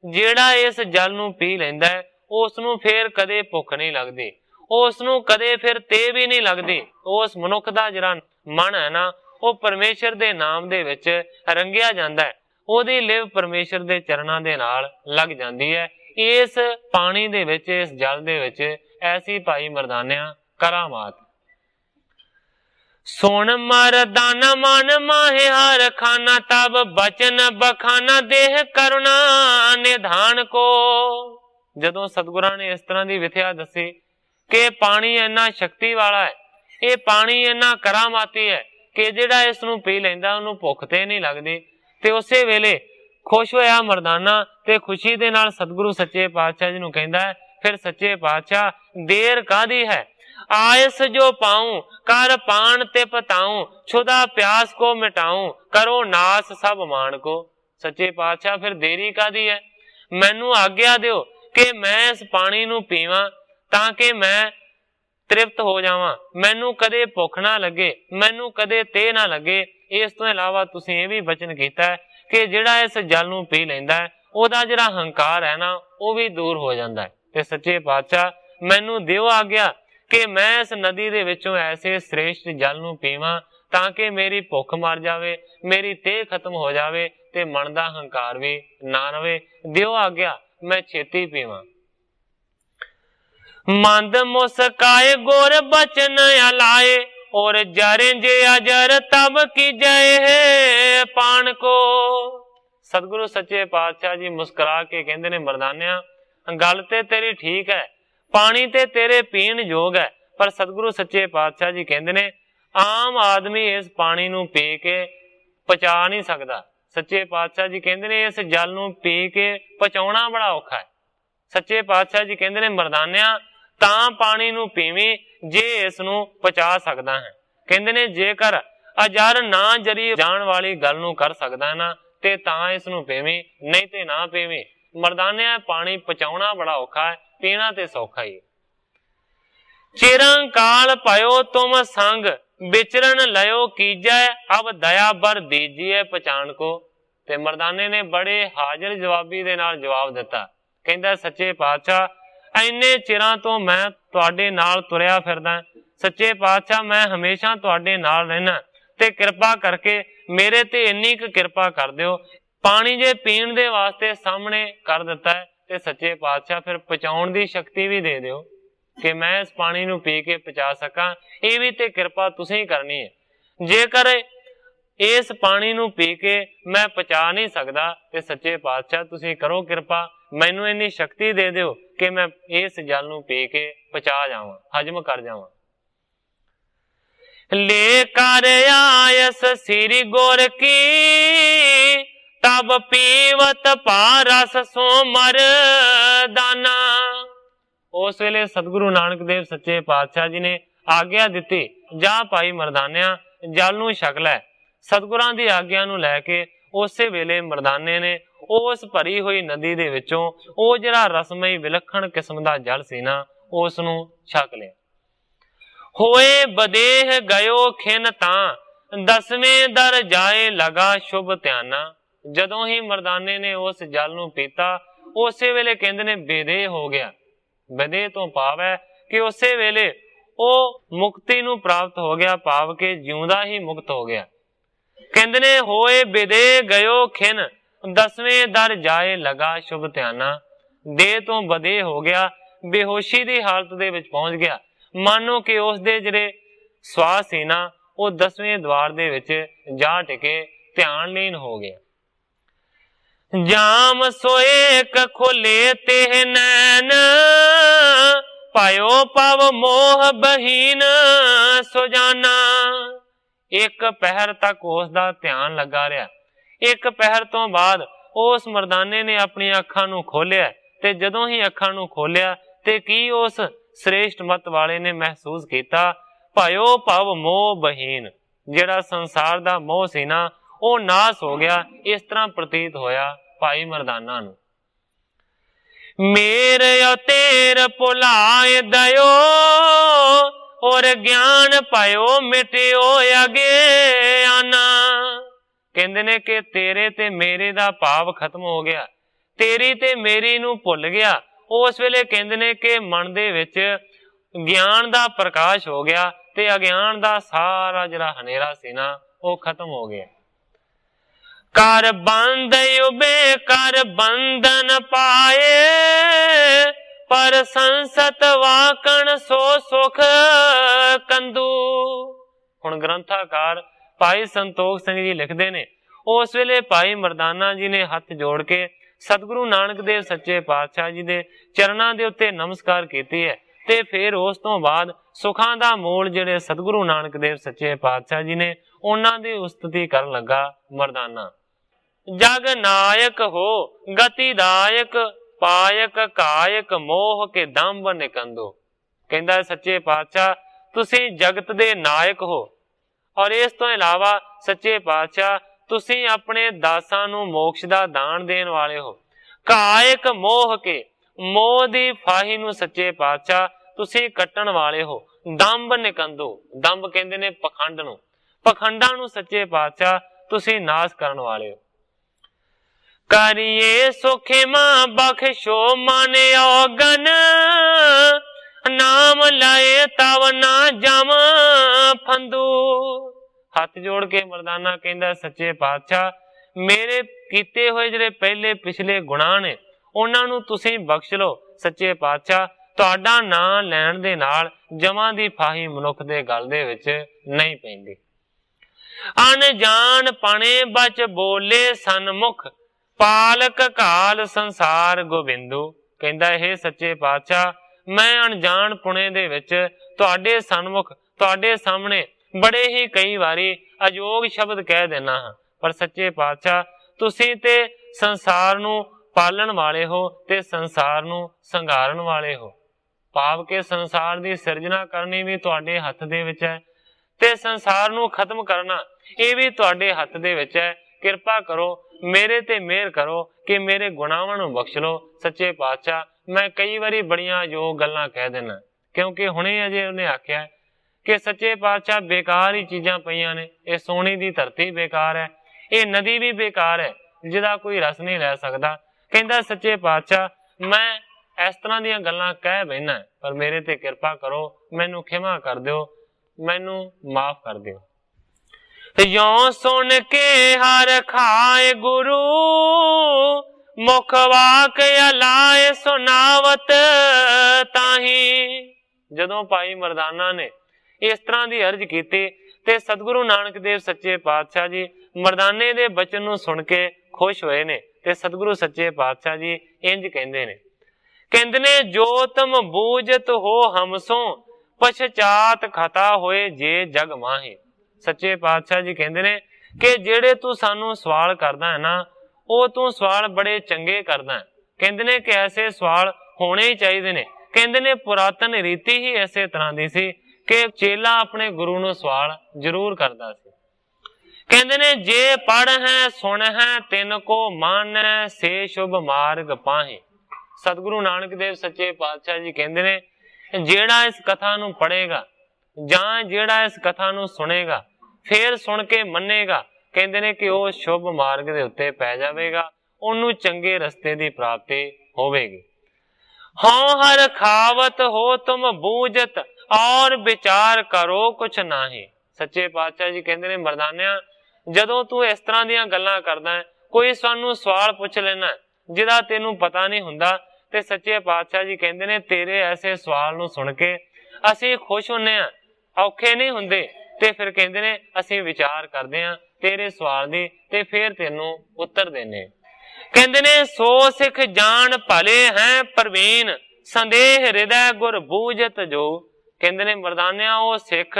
S1: जिहड़ा इस जल नूं पी लैंदा है उस नूं फिर कदे भुख नहीं लगदी, उस नूं कदे फिर ते भी नहीं लगदी। उस मनुख दा जिहड़ा मन है ना वो परमेश्वर दे नाम दे विच रंगिया जांदा है, ओहदी लिव परमेश्वर दे चरणां दे नाल लग जांदी है। इस पानी दे विच, इस जल दे विच ऐसी भाई मरदानिया करामात। सुन मरदाना मन माहे हर खाना तब बचन बखाना देह करुणा निधान को। जदों सतगुरां ने इस तरह की विथया दसी कि पानी इन्ना शक्ति वाला है, ये पानी इन्ना करामाती है कि जिहड़ा इस नूं पी लैंदा उहनूं भुख ते नहीं लगदी ਤੇ ਉਸੇ ਵੇਲੇ खुश होया मरदाना ते खुशी दे नाल सतगुरु सच्चे पातशाह जी नूं कहंदा है, फिर सच्चे पातशाह देर कादी है, आयस जो पाऊं कर पान ते पताऊं, छुदा प्यास को मिटाऊं, करो नास सब मान को। सच्चे पातशाह फिर देरी कादी है, मैनू आग्या दिओ कि मैं इस पानी नूं पीवां ताकि मैं तृप्त हो जावां, मैनू कदे भुख ना लगे, मैनू कदे ते ना लगे। इस तो इलावा तुसीं इह भी वचन कीता है कि जिहड़ा इस जल नूं पी लैंदा है ओहदा जिहड़ा हंकार है ना वो भी दूर हो जाता है। ते सच्चे पातशाह मैनू दिओ आग्या कि मैं इस नदी दे विचों ऐसे श्रेष्ठ जल नूं पीवां ताकि मेरी भुख मर जावे, मेरी तेह खत्म हो जावे ते मन दा हंकार भी ना रहे। दिओ आग्या मैं छेती पीवां। मंद मुस्काए गुर बचन अलाए, और जरे जे अजर तब की जय है पान को। सतगुरु सच्चे पातशाह जी मुस्कुरा के कहंदे ने मरदानिया गल ते तेरी ठीक है, पानी ते तेरे पीण योग है, पर सतगुरु सच्चे पातशाह जी कहंदे ने आम आदमी इस पानी नूं पी के पचा नहीं सकदा। सच्चे पातशाह जी कहंदे ने इस जल नूं पी के पचाउणा बड़ा औखा है। सच्चे पातशाह जी कहंदे ने मरदानिया तां पानी नूं पीवीं जे इस नूं पचा सकदा है। कहंदे ने जेकर अजर ना जरी जाण वाली गल नूं कर सकदा ना ते तां इस नूं पीवीं, नहीं ते ना पीवीं। मरदानिया पानी पचाउणा बड़ा औखा है, पीना ते सौखा ही। चिरंकाल पयो तुम संग विचरण लयो कीजै, अब दया बर दीजिए पहचान को। ते मरदाने ने बड़े हाजिर जवाबी दे नाल जवाब दिता, कहंदा सच्चे पातशाह इन्ने चिरां तो मैं तुहाडे नाल तुरिया फिरदा, सच्चे पातशाह मैं हमेशा तुहाडे नाल रहना, ते कृपा करके मेरे ते इन्नी क कृपा कर दिओ, पानी जे पीण दे वास्ते सामने कर दिता है ते सच्चे पातशाह फिर पचाउण दी शक्ति भी दे दिओ कि मैं इस पानी नूं पी के पचा सकां। ये भी ते कृपा तुसीं करनी है। जेकर इस पानी नूं पी के मैं पचा नहीं सकदा ते सच्चे पातशाह तुसीं करो कृपा, मैनू इन्नी शक्ति दे दिओ कि मैं इस जल नूं पी के पचा जावां, हजम कर जावां। ले कर आयस श्री गुर की, तब पीवत पारस सो मर दाना। उस वेले सतगुरु नानक देव सच्चे पातशाह जी ने आग्या दिती, जा भाई मरदानिया जल नूं छक लै। सतगुरां दी आग्या नूं लैके उसे वेले मरदाने ने उस भरी हुई नदी दे विचों ओ जिहड़ा रसमई विलखण किस्म दा जल सी ना उस नूं छक लिया। होए बदेह गयो खिन तां, 10वें दर जाए लगा शुभ ध्याना। जदों ही मरदाने ने उस जल नूं पीता उसे वेले कहंदे ने बेदेह हो गया। बेदेह तो भाव है कि उसे वेले ओ मुक्ति नूं प्राप्त हो गया, भाव के जिउंदा ही मुक्त हो गया। कहंदे ने होए बेदेह गयो खिन, 10वें दर जाए लगा शुभ ध्याना। देह तो बदेह हो गया, बेहोशी दी हालत दे विच पहुंच गया, मानो कि उस दे जिहड़े श्वास सी ना वो 10वें द्वार दे विच जा टिके ध्यान लीन हो गया। जाम सोए क खोले ते नैन, पायो पव मोह बहीन सुजाना। एक पहर तक उसका ध्यान लगा रहा। एक पहर तो बाद उस मरदाने ने अपनी अखां नूं खोलिया ते जदों ही अखां नूं खोलिया ते की उस श्रेष्ठ मत वाले ने महसूस किया, भायो भव मोह बहीन, जिहड़ा संसार दा मोह सी ना वो नाश हो गया। इस तरह प्रतीत होया भाई मरदाना नूं। मेरे तेर भुलाए दयो, और ज्ञान पायो मिटियो अगे आना। कहंदे ने कि तेरे ते मेरे दा भाव खत्म हो गया, तेरी ते मेरी नूं भुल गया। उस वेले कहंदे ने कि मन दे विच ज्ञान दा प्रकाश हो गया ते अज्ञान दा सारा जिहड़ा हनेरा सी ना वो खत्म हो गया। कर बंद उबे कर बंधन पाए, पर संसत वाकण सो सुख कंदू। हुण ग्रंथाकार भाई संतोख सिंह जी लिखते ने, उस वेले भाई मरदाना जी ने हथ जोड़ के सतगुरु नानक देव सच्चे पातशाह जी दे चरणां दे उत्ते नमस्कार कीती है ते फिर उस तो बाद सुखां दा मूल जिहड़े सतगुरु नानक देव सच्चे पातशाह जी ने उन्हां दी उस्तति करन लगा मरदाना। जग नायक हो गतिदायक पायक कायक मोह के दंभ निकंदो। कहंदा सच्चे पातशाह तुसी जगत दे नायक हो और इस तो इलावा सच्चे पातशाह तुसी अपने दासां नूं मोक्ष दा दान देण वाले हो। कायक मोह के मोह दी फाही नूं सच्चे पातशाह तुसी कट्टण वाले हो। दंभ निकंदो दंभ कहंदे ने पखंड नूं, पखंडां नूं सच्चे पातशाह तुसी नाश करन वाले हो। करिए सुखिमा बख्शो मन औगन नाम लाए तव ना जम फंदू। हथ जोड़ के मरदाना कहंदा सच्चे पातशाह मेरे कीते होए जिहड़े पहले पिछले गुनाह ने उन्हां नूं तुसीं बख्श लो। सच्चे पातशाह तुहाडा नाम लैण दे नाल जमां दी फाही मनुख दे गल दे विच नहीं पैंदी। अनजान पणे बच बोले सन्मुख पालक काल संसार गोबिंदू। कहंदा हे सच्चे पातशाह मैं अनजान पुणे दे विच तुहाडे सन्मुख तुहाडे सामने बड़े ही कई वारी अजोग शब्द कह देना हां, पर सच्चे पातशाह तुसीं ते संसार नूं पालण वाले हो ते संसार नूं संघारण वाले हो। भाव के संसार दी सिरजना करनी भी तुहाडे हथ दे विच है ते संसार नूं खत्म करना ये भी तुहाडे हथ दे विच है। किरपा करो मेरे ते मेहर करो कि मेरे गुनाहां नूं बख्श लो। सच्चे पातशाह मैं कई बारी बड़ियां योग गल्लां कह देना, क्योंकि हुणे अजे उन्हें आख्या कि सच्चे पातशाह बेकार ही चीजां पईयां ने, ये सोने दी धरती बेकार है, ये नदी भी बेकार है जिहदा कोई रस नहीं लै सकदा। कहंदा सच्चे पातशाह मैं इस तरह दीयां गल्लां कह बैठना, पर मेरे ते किरपा करो, मैनू खिमा कर दिओ, मैनू माफ कर दिओ। यों सुन के हर खाए गुरु मुख वाक अलाए सुनावत ताही। जदों भाई मरदाना ने इस तरह की अर्ज की ते सतगुरु नानक देव सच्चे पातशाह जी मरदाने दे बचन नूं सुन के खुश होए ने ते सतगुरु सच्चे पातशाह जी इंज कहंदे ने जो तुम बूझत हो हमसों पश्चात खता होए जे जग माहे। सच्चे पातशाह जी कहंदे ने कि जेड़े तू सानू सवाल करदा है ना वो तू सवाल बड़े चंगे करदा है। कहंदे ने कि ऐसे सवाल होने ही चाहिए ने। कहंदे ने पुरातन रीति ही ऐसे तरह दी सी कि चेला अपने गुरु नूं सवाल जरूर करदा सी। कहंदे ने जे पढ़ है सुन है तिन को मान से शुभ मार्ग पाहे। सतगुरु नानक देव सच्चे पातशाह जी कहंदे ने जेड़ा इस कथा नूं पढ़ेगा जां जेड़ा इस कथा नूं सुनेगा फिर सुन के मन्नेगा, कहंदे ने कि वो शुभ मार्ग दे उत्ते पै जावेगा, ओनू चंगे रस्ते दी प्राप्ति होवेगी। हाँ हर खावत हो तुम बूझत और विचार करो कुछ नाही। सच्चे पातशाह जी कहंदे ने मरदानिया जदों तू इस तरह दीयां गल्लां करदा है, कोई सानू सवाल पुछ लेना जिहदा तैनू पता नहीं हुंदा, ते सच्चे पातशाह जी कहंदे ने तेरे ऐसे सवाल नूं सुन के असीं खुश हुंदे आ, औखे नहीं हुंदे, ते फिर कहंदे ने असीं विचार करदे आ तेरे सवाल दी ते फिर तेनू उत्तर देने। कहंदे ने सो सिख जान भले हैं प्रवीण संदेह हृदय गुर बूझत जो। कहंदे ने मरदानिया वो सिख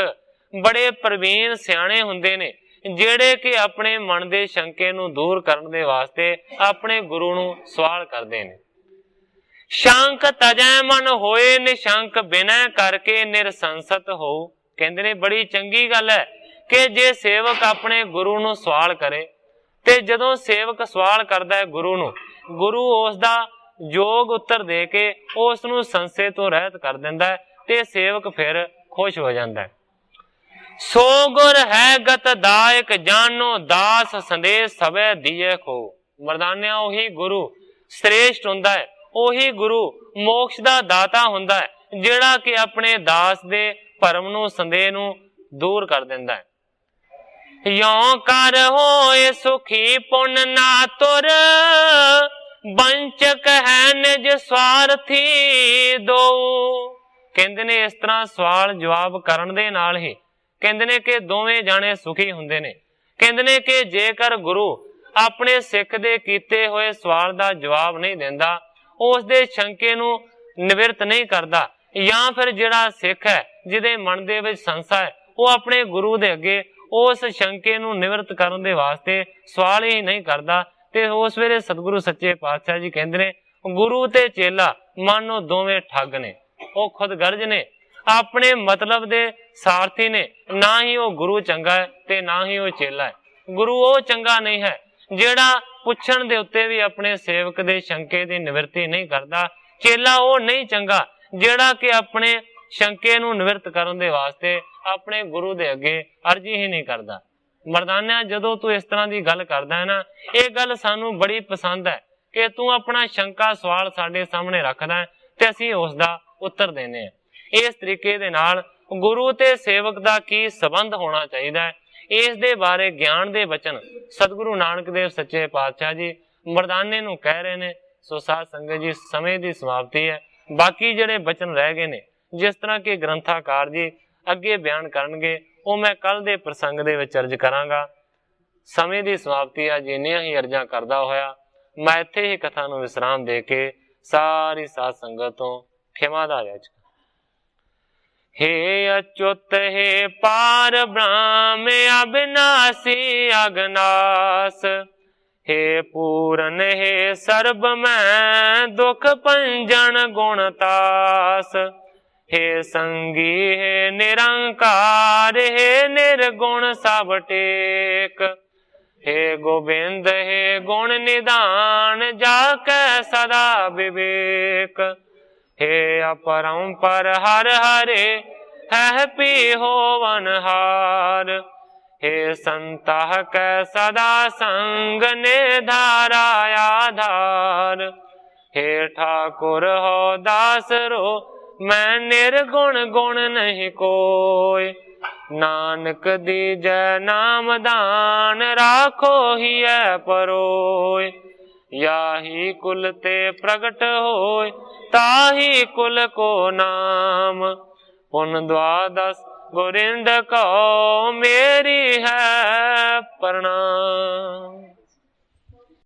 S1: बड़े प्रवीण सियाणे हुंदे ने जेड़े कि अपने मन दे शंके नूं दूर करन दे वास्ते अपने गुरु नूं सवाल करदे ने। शंक तजै मन होए निशंक बिनय करके निरसंसत हो। कहंदे ने बड़ी चंगी गल है कि जे सेवक अपने गुरु नूं सवाल करे ते जदों सेवक सवाल करदा है गुरु नूं, गुरु उसदा जोग उत्तर दे के उस नूं संशय तो रहत कर दिंदा है ते सेवक फिर खुश हो जांदा है। सो गुर है गत दायक जानो दास संदेश सबे दिए खो। मरदानिया ओही गुरु श्रेष्ठ हुंदा है, ओही गुरु मोक्ष दा दाता हुंदा है जेड़ा कि अपने दास दे भरम नूं संदेह नूं दूर कर दिंदा है। यों कर होए सुखी पुन ना तुर वंचक है निज स्वार्थी दो। कहंदे ने इस तरह सवाल जवाब करन दे नाल ही कहंदे ने कि दोवें जाने सुखी हुंदे ने। कहंदे ने कि जेकर गुरु अपने सिख दे कीते होए सवाल दा जवाब नहीं दिंदा, उस दे शंके नूं निवृत्त नहीं करदा, या फिर जिहड़ा सिख है जिहदे मन दे विच संशय है वो अपने गुरु दे अगे उस शंके नूं निवृत्त करन दे वास्ते सवाल ही नहीं करदा, ਤੇ ਉਸ ਵੇਲੇ ਸਤਿਗੁਰੂ ਸੱਚੇ ਪਾਤਸ਼ਾਹ ਜੀ ਕਹਿੰਦੇ ਨੇ ਗੁਰੂ ਤੇ ਚੇਲਾ ਮਾਨੋ ਦੋਵੇਂ ਠੱਗ ਨੇ। ਉਹ ਖੁਦ ਗਰਜ ਨੇ, ਆਪਣੇ ਮਤਲਬ ਦੇ ਸਾਰਥੀ ਨੇ। ਨਾ ਹੀ ਉਹ ਗੁਰੂ ਚੰਗਾ ਹੈ ਤੇ ਨਾ ਹੀ ਉਹ ਚੇਲਾ ਹੈ। ਗੁਰੂ ਉਹ ਚੰਗਾ ਨਹੀਂ ਹੈ ਜਿਹੜਾ ਪੁੱਛਣ ਦੇ ਉੱਤੇ ਵੀ ਆਪਣੇ ਸੇਵਕ ਦੇ ਸ਼ੰਕੇ ਦੀ ਨਿਵਰਤੀ ਨਹੀਂ ਕਰਦਾ। ਚੇਲਾ ਉਹ ਨਹੀਂ ਚੰਗਾ ਜਿਹੜਾ ਕਿ ਆਪਣੇ ਸ਼ੰਕੇ ਨੂੰ ਨਿਵਰਤ ਕਰਨ ਦੇ ਵਾਸਤੇ ਆਪਣੇ ਗੁਰੂ ਦੇ ਅੱਗੇ ਅਰਜ਼ੀ ਹੀ ਨਹੀਂ ਕਰਦਾ। ਮਰਦਾਨਿਆ, ਜਦੋਂ ਤੂੰ ਇਸ ਤਰ੍ਹਾਂ ਦੀ ਗੱਲ ਕਰਦਾ ਹੈ ਨਾ, ਇਹ ਗੱਲ ਸਾਨੂੰ ਬੜੀ ਪਸੰਦ ਹੈ ਕਿ ਤੂੰ ਆਪਣਾ ਸ਼ੰਕਾ ਸਵਾਲ ਸਾਡੇ ਸਾਹਮਣੇ ਰੱਖਦਾ ਹੈ ਤੇ ਅਸੀਂ ਉਸ ਦਾ ਉੱਤਰ ਦੇਣੇ ਆ। ਇਸ ਤਰੀਕੇ ਦੇ ਨਾਲ ਗੁਰੂ ਤੇ ਸੇਵਕ ਦਾ ਕੀ ਸੰਬੰਧ ਹੋਣਾ ਚਾਹੀਦਾ ਹੈ, ਇਸ ਦੇ ਬਾਰੇ ਗਿਆਨ ਦੇ ਬਚਨ ਸਤਿਗੁਰੂ ਨਾਨਕ ਦੇਵ ਸੱਚੇ ਪਾਤਸ਼ਾਹ ਜੀ ਮਰਦਾਨੇ ਨੂੰ ਕਹਿ ਰਹੇ ਨੇ। ਸੋ ਸਾਧ ਸੰਗਤ ਜੀ, ਸਮੇਂ ਦੀ ਸਮਾਪਤੀ ਹੈ। ਬਾਕੀ ਜਿਹੜੇ ਬਚਨ ਰਹਿ ਗਏ ਨੇ, ਜਿਸ ਤਰ੍ਹਾਂ ਕਿ ਗ੍ਰੰਥਾਕਾਰ ਜੀ ਅੱਗੇ ਬਿਆਨ ਕਰਨਗੇ, ਉਹ ਮੈਂ ਕੱਲ ਦੇ ਪ੍ਰਸੰਗ ਦੇ ਵਿੱਚ ਅਰਜ਼ ਕਰਾਂਗਾ। ਸਮੇਂ ਦੀ ਸਮਾਪਤੀ ਆ, ਜਿੰਨੀਆਂ ਹੀ ਅਰਜ਼ਾਂ ਕਰਦਾ ਹੋਇਆ ਮੈਂ ਇੱਥੇ ਹੀ ਕਥਾ ਨੂੰ ਵਿਸਰਾਮ ਦੇ ਕੇ ਸਾਰੀ ਸਾਧ ਸੰਗਤ ਤੋਂ ਖਿਮਾ ਦਾ ਯਾਚਕ। हे अच्युत हे पार ब्रह्म अविनाशी अगनास, हे पूरन हे सर्ब में दुख पंजन गुणतास, हे संगी हे निरंकार हे निर्गुण सब टेक, हे गोविंद हे गुण निदान जाके सदा विवेक, हे अपरंपर हर हरे है पी होवनहार, हे संतः कै सदा संग निधारा आधार, हे ठाकुर हो दास रो मैं निर्गुण गुण नहीं कोय, नानक दीजै नाम दान राखो ही परोय, याही कुल ते प्रगट होय ताही कुल को नाम, पुन द्वादश गोरिंद को मेरी है प्रणाम।